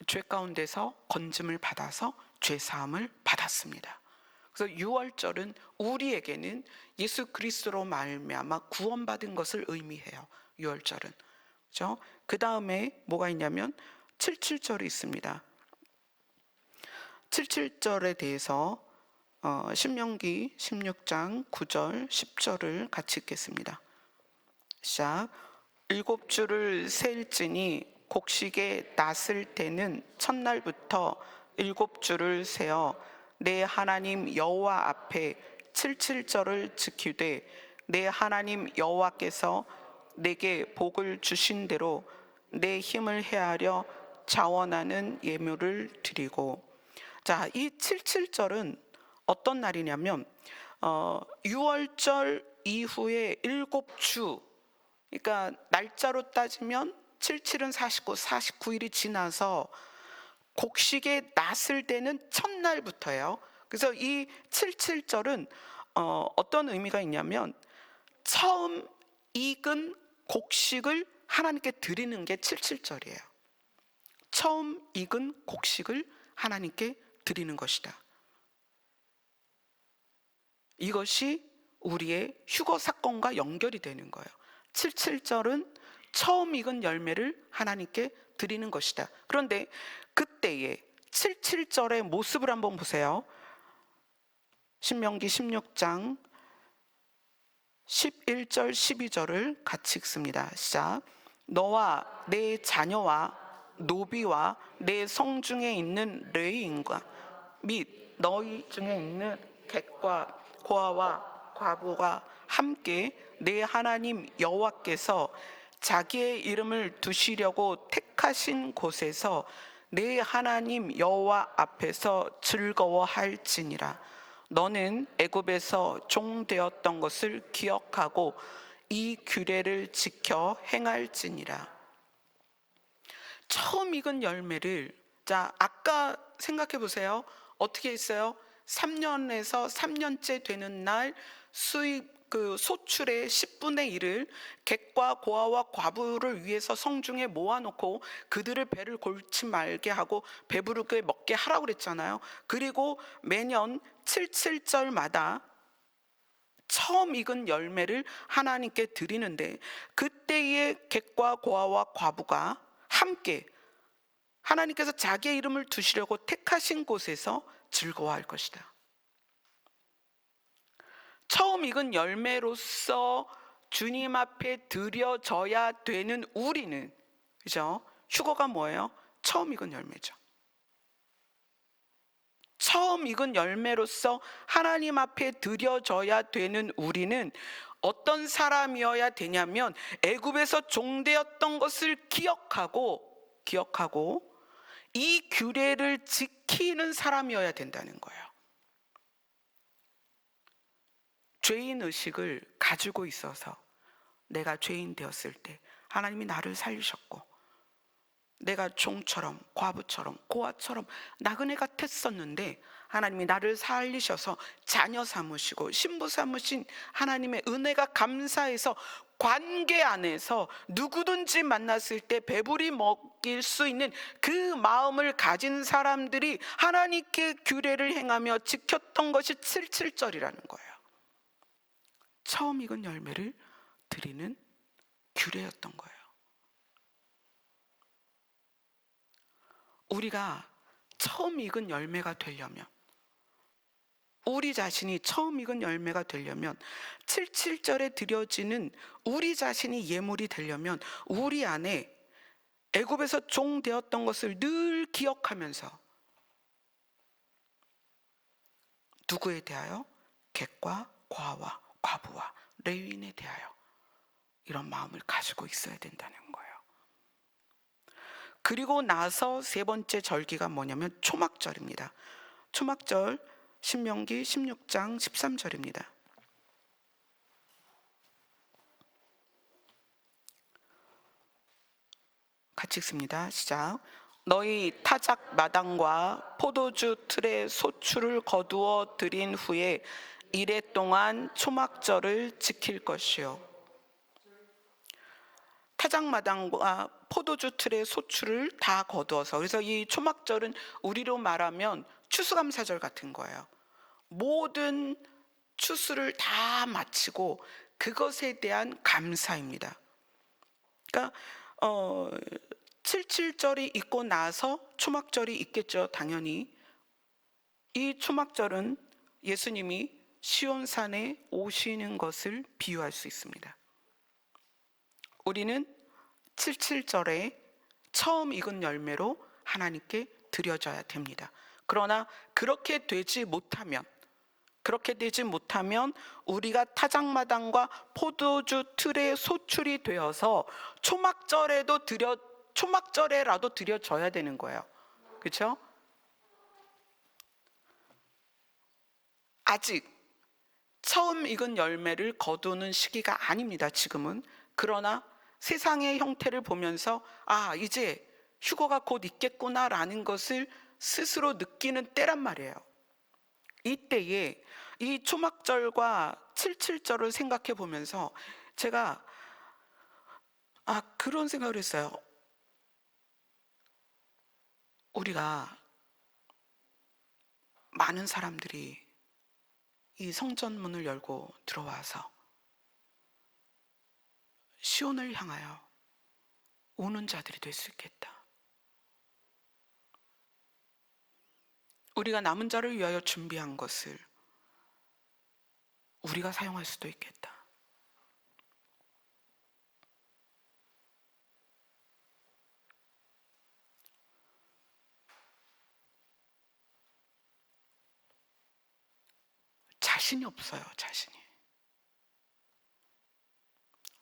죄 가운데서 건짐을 받아서 죄 사함을 받았습니다. 그래서 유월절은 우리에게는 예수 그리스도로 말미암아 구원받은 것을 의미해요. 유월절은. 그렇죠? 그 다음에 뭐가 있냐면 77절이 있습니다. 77절에 대해서 신명기 16장 9절 10절을 같이 읽겠습니다. 시작. 7주를 셀지니 곡식의 낫을 때는 첫날부터 7주를 세어 내 하나님 여호와 앞에 77절을 지키되 내 하나님 여호와께서 내게 복을 주신 대로 내 힘을 헤아려 자원하는 예물을 드리고. 자, 이 77절은 어떤 날이냐면 6월절 이후에 7주, 그러니까 날짜로 따지면 77은 49, 49일이 지나서 곡식의 낫을 때는 첫날부터예요. 그래서 이 77절은 어떤 의미가 있냐면 처음 익은 곡식을 하나님께 드리는 게 77절이에요. 처음 익은 곡식을 하나님께 드리는 것이다. 이것이 우리의 휴거 사건과 연결이 되는 거예요. 77절은 처음 익은 열매를 하나님께 드리는 것이다. 그런데 그때의 77절의 모습을 한번 보세요. 신명기 16장 11절 12절을 같이 읽습니다. 시작. 너와 내 자녀와 노비와 내 성중에 있는 레위인과 및 너희 중에 있는 객과 고아와 과부가 함께 내 하나님 여호와께서 자기의 이름을 두시려고 택하신 곳에서 내 하나님 여호와 앞에서 즐거워할지니라. 너는 애굽에서 종되었던 것을 기억하고 이 규례를 지켜 행할지니라. 처음 익은 열매를, 자, 아까 생각해 보세요. 어떻게 했어요? 3년에서 3년째 되는 날 수입, 그 소출의 10분의 1을 객과 고아와 과부를 위해서 성중에 모아놓고 그들을 배를 골치 말게 하고 배부르게 먹게 하라고 그랬잖아요. 그리고 매년 77절마다 처음 익은 열매를 하나님께 드리는데, 그때의 객과 고아와 과부가 함께 하나님께서 자기의 이름을 두시려고 택하신 곳에서 즐거워할 것이다. 처음 익은 열매로서 주님 앞에 드려져야 되는 우리는, 그죠? 휴거가 뭐예요? 처음 익은 열매죠. 처음 익은 열매로서 하나님 앞에 드려져야 되는 우리는 어떤 사람이어야 되냐면 애굽에서 종되었던 것을 기억하고 이 규례를 지키는 사람이어야 된다는 거예요. 죄인 의식을 가지고 있어서 내가 죄인 되었을 때 하나님이 나를 살리셨고, 내가 종처럼 과부처럼 고아처럼 나그네 같았었는데 하나님이 나를 살리셔서 자녀 삼으시고 신부 삼으신 하나님의 은혜가 감사해서 관계 안에서 누구든지 만났을 때 배부리 먹일 수 있는 그 마음을 가진 사람들이 하나님께 규례를 행하며 지켰던 것이 77절이라는 거예요. 처음 익은 열매를 드리는 규례였던 거예요. 우리가 처음 익은 열매가 되려면, 우리 자신이 처음 익은 열매가 되려면, 77절에 드려지는 우리 자신이 예물이 되려면 우리 안에 애굽에서 종 되었던 것을 늘 기억하면서 누구에 대하여? 객과 과와 과부와 레위인에 대하여 이런 마음을 가지고 있어야 된다는 거예요. 그리고 나서 세 번째 절기가 뭐냐면 초막절입니다. 초막절 신명기 16장 13절입니다. 같이 읽습니다. 시작. 너희 타작 마당과 포도주 틀의 소출을 거두어 들인 후에 이래 동안 초막절을 지킬 것이요. 타작 마당과 포도주 틀의 소출을 다 거두어서, 그래서 이 초막절은 우리로 말하면 추수감사절 같은 거예요. 모든 추수를 다 마치고 그것에 대한 감사입니다. 그러니까 77절이 있고 나서 초막절이 있겠죠, 당연히. 이 초막절은 예수님이 시온산에 오시는 것을 비유할 수 있습니다. 우리는 77절에 처음 익은 열매로 하나님께 드려져야 됩니다. 그러나 그렇게 되지 못하면 우리가 타작마당과 포도주 틀의 소출이 되어서 초막절에라도 드려져야 되는 거예요. 그렇죠? 아직 처음 익은 열매를 거두는 시기가 아닙니다, 지금은. 그러나 세상의 형태를 보면서 이제 휴거가 곧 있겠구나라는 것을 스스로 느끼는 때란 말이에요. 이때에 이 초막절과 77절을 생각해 보면서 제가 그런 생각을 했어요. 우리가 많은 사람들이 이 성전문을 열고 들어와서 시온을 향하여 우는 자들이 될 수 있겠다. 우리가 남은 자를 위하여 준비한 것을 우리가 사용할 수도 있겠다. 자신이 없어요, 자신이.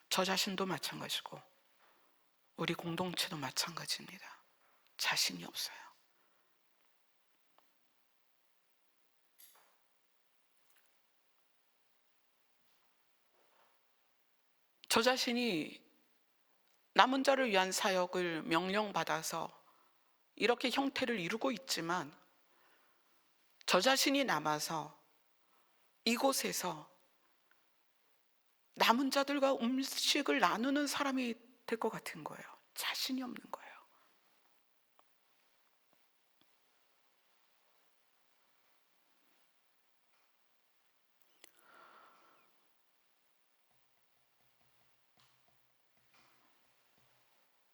저 자신도 마찬가지고 우리 공동체도 마찬가지입니다. 자신이 없어요. 저 자신이 남은 자를 위한 사역을 명령받아서 이렇게 형태를 이루고 있지만 저 자신이 남아서 이곳에서 남은 자들과 음식을 나누는 사람이 될 것 같은 거예요. 자신이 없는 거예요.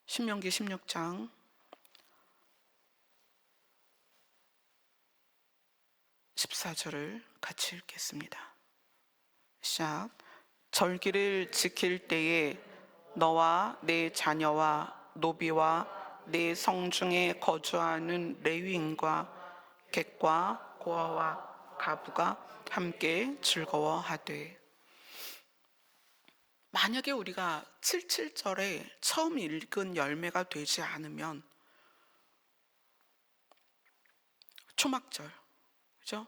신명기 16장 14절을 같이 읽겠습니다. 시작. 절기를 지킬 때에 너와 내 자녀와 노비와 내 성중에 거주하는 레위인과 객과 고아와 가부가 함께 즐거워하되. 만약에 우리가 77절에 처음 읽은 열매가 되지 않으면 초막절, 그죠?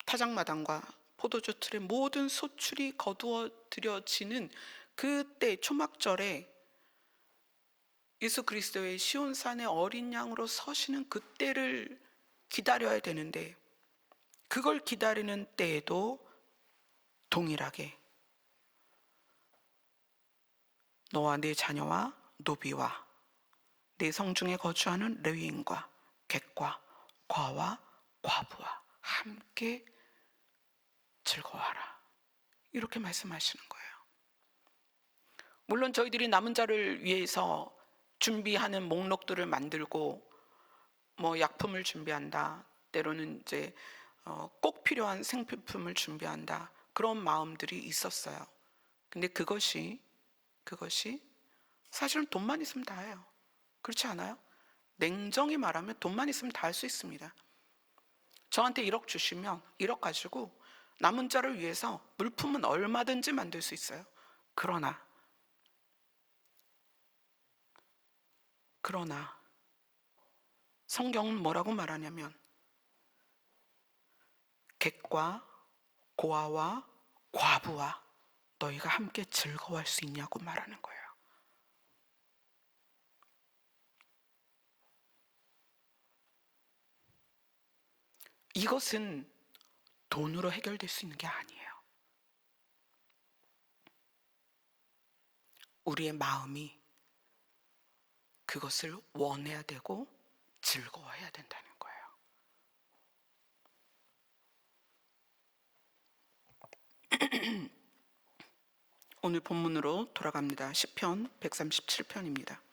타작마당과 포도주 틀의 모든 소출이 거두어 들여지는 그때 초막절에 예수 그리스도의 시온산의 어린 양으로 서시는 그때를 기다려야 되는데, 그걸 기다리는 때에도 동일하게 너와 네 자녀와 노비와 내 성중에 거주하는 레위인과 객과 과와 과부와 함께 즐거워하라, 이렇게 말씀하시는 거예요. 물론 저희들이 남은 자를 위해서 준비하는 목록들을 만들고 약품을 준비한다, 때로는 이제 꼭 필요한 생필품을 준비한다, 그런 마음들이 있었어요. 근데 그것이 사실은 돈만 있으면 다예요. 그렇지 않아요? 냉정히 말하면 돈만 있으면 다 할 수 있습니다. 저한테 1억 주시면 1억 가지고 남은 자를 위해서 물품은 얼마든지 만들 수 있어요. 그러나 성경은 뭐라고 말하냐면 객과 고아와 과부와 너희가 함께 즐거워할 수 있냐고 말하는 거예요. 이것은 돈으로 해결될 수 있는 게 아니에요. 우리의 마음이 그것을 원해야 되고 즐거워해야 된다는 거예요. 오늘 본문으로 돌아갑니다. 시편 137편입니다.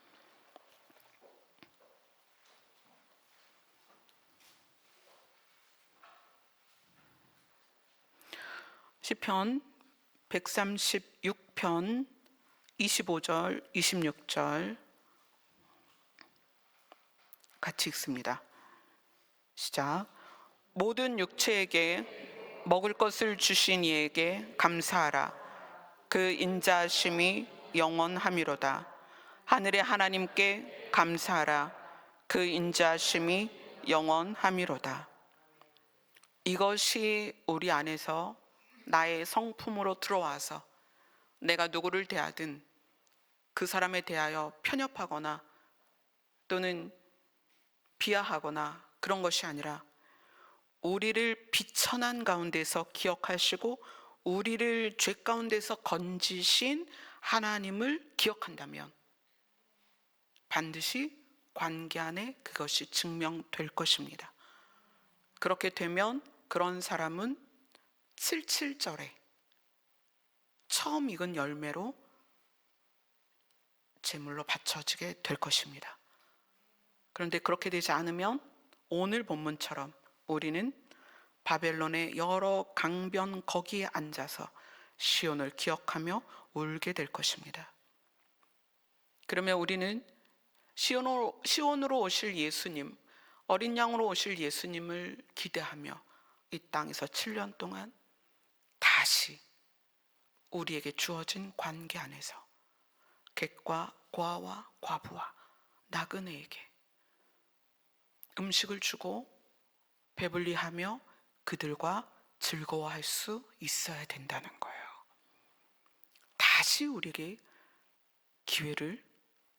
시편 136편 25절, 26절 같이 읽습니다. 시작. 모든 육체에게 먹을 것을 주신 이에게 감사하라. 그 인자하심이 영원함이로다. 하늘의 하나님께 감사하라. 그 인자하심이 영원함이로다. 이것이 우리 안에서 나의 성품으로 들어와서 내가 누구를 대하든 그 사람에 대하여 편협하거나 또는 비하하거나 그런 것이 아니라 우리를 비천한 가운데서 기억하시고 우리를 죄 가운데서 건지신 하나님을 기억한다면 반드시 관계 안에 그것이 증명될 것입니다. 그렇게 되면 그런 사람은 77절에 처음 익은 열매로 제물로 바쳐지게 될 것입니다. 그런데 그렇게 되지 않으면 오늘 본문처럼 우리는 바벨론의 여러 강변 거기에 앉아서 시온을 기억하며 울게 될 것입니다. 그러면 우리는 시온으로 오실 예수님, 어린 양으로 오실 예수님을 기대하며 이 땅에서 7년 동안 다시 우리에게 주어진 관계 안에서 객과 고아와 과부와 나그네에게 음식을 주고 배불리하며 그들과 즐거워할 수 있어야 된다는 거예요. 다시 우리에게 기회를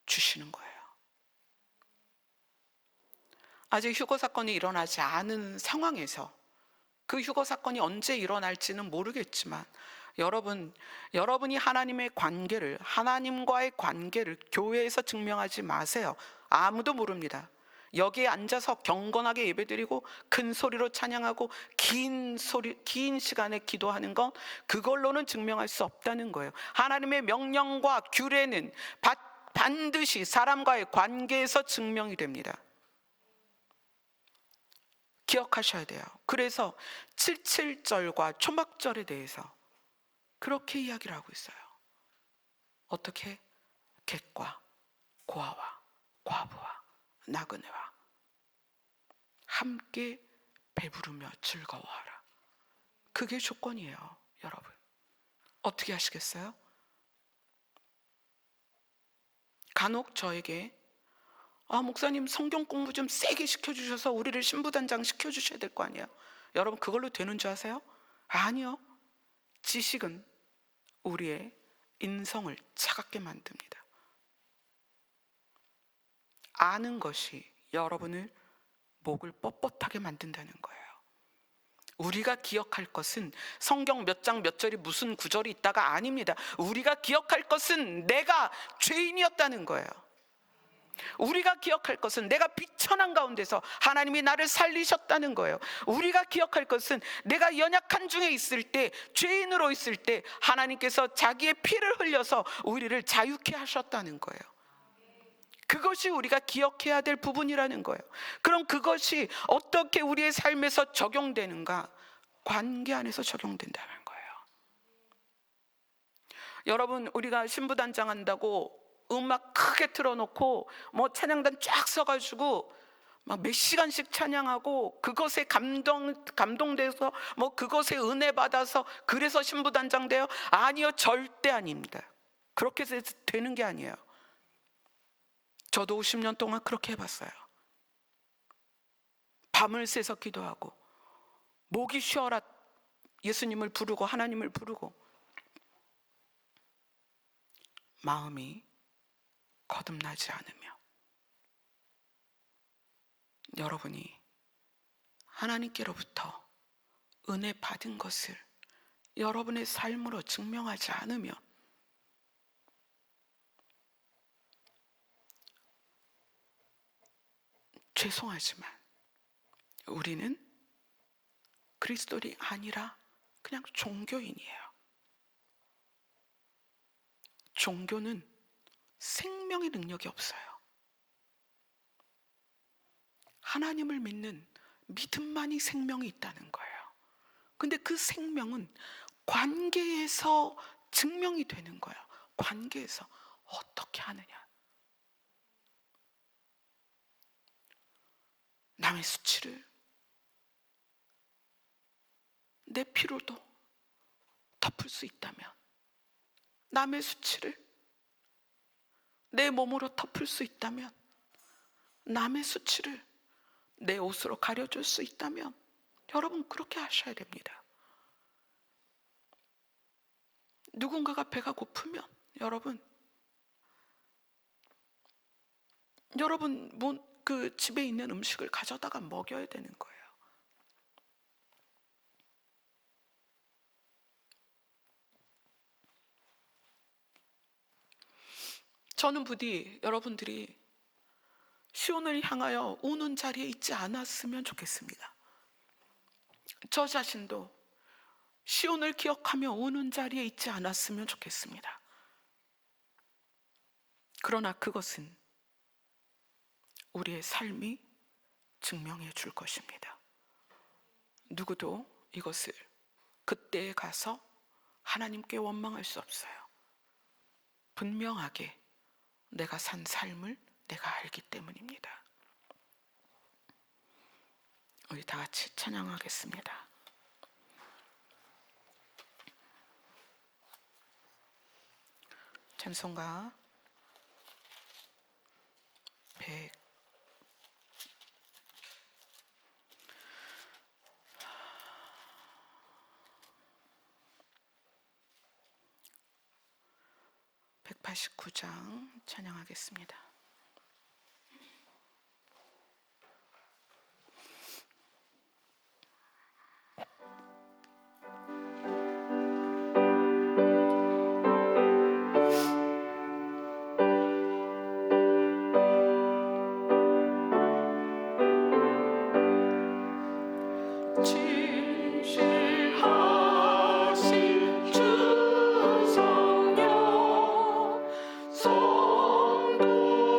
주시는 거예요. 아직 휴거 사건이 일어나지 않은 상황에서 그 휴거 사건이 언제 일어날지는 모르겠지만 여러분이 하나님과의 관계를 교회에서 증명하지 마세요. 아무도 모릅니다. 여기에 앉아서 경건하게 예배드리고 큰 소리로 찬양하고 긴 시간에 기도하는 건 그걸로는 증명할 수 없다는 거예요. 하나님의 명령과 규례는 반드시 사람과의 관계에서 증명이 됩니다. 기억하셔야 돼요. 그래서 77절과 초막절에 대해서 그렇게 이야기를 하고 있어요. 어떻게? 객과 고아와 과부와 나그네와 함께 배부르며 즐거워하라. 그게 조건이에요, 여러분. 어떻게 하시겠어요? 간혹 저에게 목사님 성경 공부 좀 세게 시켜주셔서 우리를 신부단장 시켜주셔야 될 거 아니에요. 여러분 그걸로 되는 줄 아세요? 아니요. 지식은 우리의 인성을 차갑게 만듭니다. 아는 것이 여러분을 목을 뻣뻣하게 만든다는 거예요. 우리가 기억할 것은 성경 몇 장 몇 절이 무슨 구절이 있다가 아닙니다. 우리가 기억할 것은 내가 죄인이었다는 거예요. 우리가 기억할 것은 내가 비천한 가운데서 하나님이 나를 살리셨다는 거예요. 우리가 기억할 것은 내가 연약한 중에 있을 때, 죄인으로 있을 때 하나님께서 자기의 피를 흘려서 우리를 자유케 하셨다는 거예요. 그것이 우리가 기억해야 될 부분이라는 거예요. 그럼 그것이 어떻게 우리의 삶에서 적용되는가? 관계 안에서 적용된다는 거예요. 여러분, 우리가 신부단장 한다고 음악 크게 틀어놓고 뭐 찬양단 쫙 서가지고 막 몇 시간씩 찬양하고 그것에 감동돼서 뭐 그것에 은혜 받아서 그래서 신부단장 돼요? 아니요, 절대 아닙니다. 그렇게 되는 게 아니에요. 저도 50년 동안 그렇게 해봤어요. 밤을 새서 기도하고 목이 쉬어라 예수님을 부르고 하나님을 부르고 마음이 거듭나지 않으며 여러분이 하나님께로부터 은혜 받은 것을 여러분의 삶으로 증명하지 않으면 죄송하지만 우리는 그리스도인이 아니라 그냥 종교인이에요. 종교는 생명의 능력이 없어요. 하나님을 믿는 믿음만이 생명이 있다는 거예요. 근데 그 생명은 관계에서 증명이 되는 거예요. 관계에서 어떻게 하느냐. 남의 수치를 내 피로도 덮을 수 있다면, 남의 수치를 내 몸으로 덮을 수 있다면, 남의 수치를 내 옷으로 가려줄 수 있다면 여러분 그렇게 하셔야 됩니다. 누군가가 배가 고프면 여러분 그 집에 있는 음식을 가져다가 먹여야 되는 거예요. 저는 부디 여러분들이 시온을 향하여 우는 자리에 있지 않았으면 좋겠습니다. 저 자신도 시온을 기억하며 우는 자리에 있지 않았으면 좋겠습니다. 그러나 그것은 우리의 삶이 증명해 줄 것입니다. 누구도 이것을 그때에 가서 하나님께 원망할 수 없어요. 분명하게 내가 산 삶을 내가 알기 때문입니다. 우리 다 같이 찬양하겠습니다. 찬송가 189장 찬양하겠습니다. 진실하신 주 성령 성도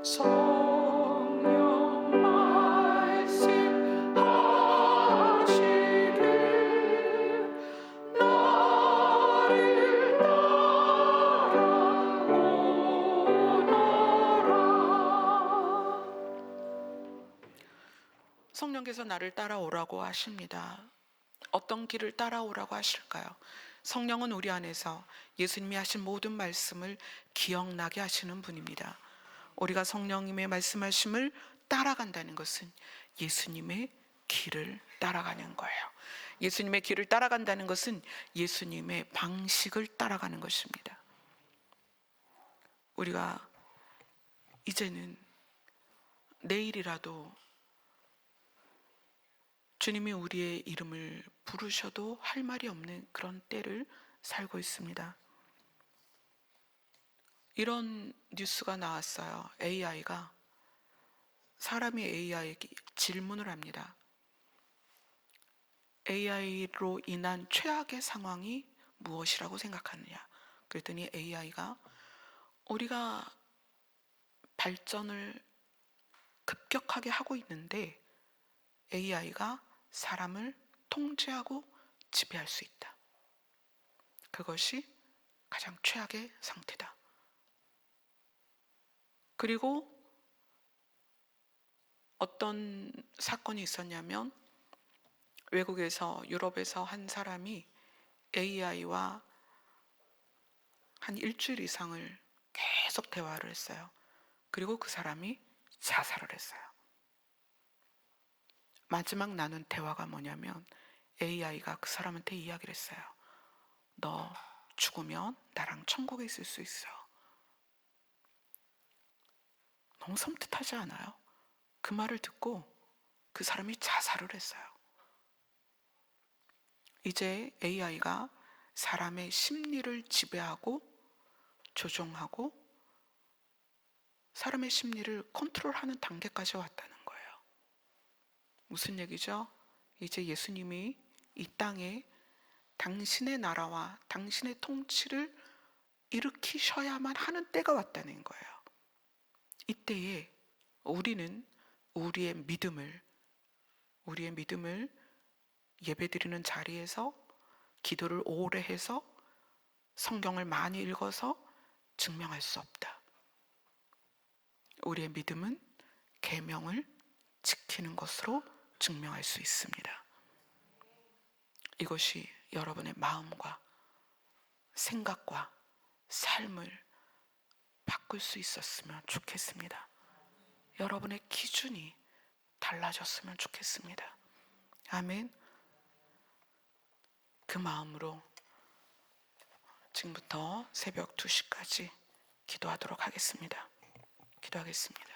성령 말씀하시길 나를 따라오너라. 성령께서 나를 따라오라고 하십니다. 어떤 길을 따라오라고 하실까요? 성령은 우리 안에서 예수님이 하신 모든 말씀을 기억나게 하시는 분입니다. 우리가 성령님의 말씀하심을 따라간다는 것은 예수님의 길을 따라가는 거예요. 예수님의 길을 따라간다는 것은 예수님의 방식을 따라가는 것입니다. 우리가 이제는 내일이라도 주님이 우리의 이름을 부르셔도 할 말이 없는 그런 때를 살고 있습니다. 이런 뉴스가 나왔어요. AI가 사람이 AI에게 질문을 합니다. AI로 인한 최악의 상황이 무엇이라고 생각하느냐? 그랬더니 AI가 우리가 발전을 급격하게 하고 있는데 AI가 사람을 통제하고 지배할 수 있다. 그것이 가장 최악의 상태다. 그리고 어떤 사건이 있었냐면 외국에서 유럽에서 한 사람이 AI와 한 일주일 이상을 계속 대화를 했어요. 그리고 그 사람이 자살을 했어요. 마지막 나눈 대화가 뭐냐면 AI가 그 사람한테 이야기를 했어요. 너 죽으면 나랑 천국에 있을 수 있어. 너무 섬뜩하지 않아요? 그 말을 듣고 그 사람이 자살을 했어요. 이제 AI가 사람의 심리를 지배하고 조종하고 사람의 심리를 컨트롤하는 단계까지 왔다는 거예요. 무슨 얘기죠? 이제 예수님이 이 땅에 당신의 나라와 당신의 통치를 일으키셔야만 하는 때가 왔다는 거예요. 이때에 우리는 우리의 믿음을 예배드리는 자리에서 기도를 오래 해서 성경을 많이 읽어서 증명할 수 없다. 우리의 믿음은 계명을 지키는 것으로 증명할 수 있습니다. 이것이 여러분의 마음과 생각과 삶을 바꿀 수 있었으면 좋겠습니다. 여러분의 기준이 달라졌으면 좋겠습니다. 아멘. 그 마음으로 지금부터 새벽 2시까지 기도하도록 하겠습니다. 기도하겠습니다.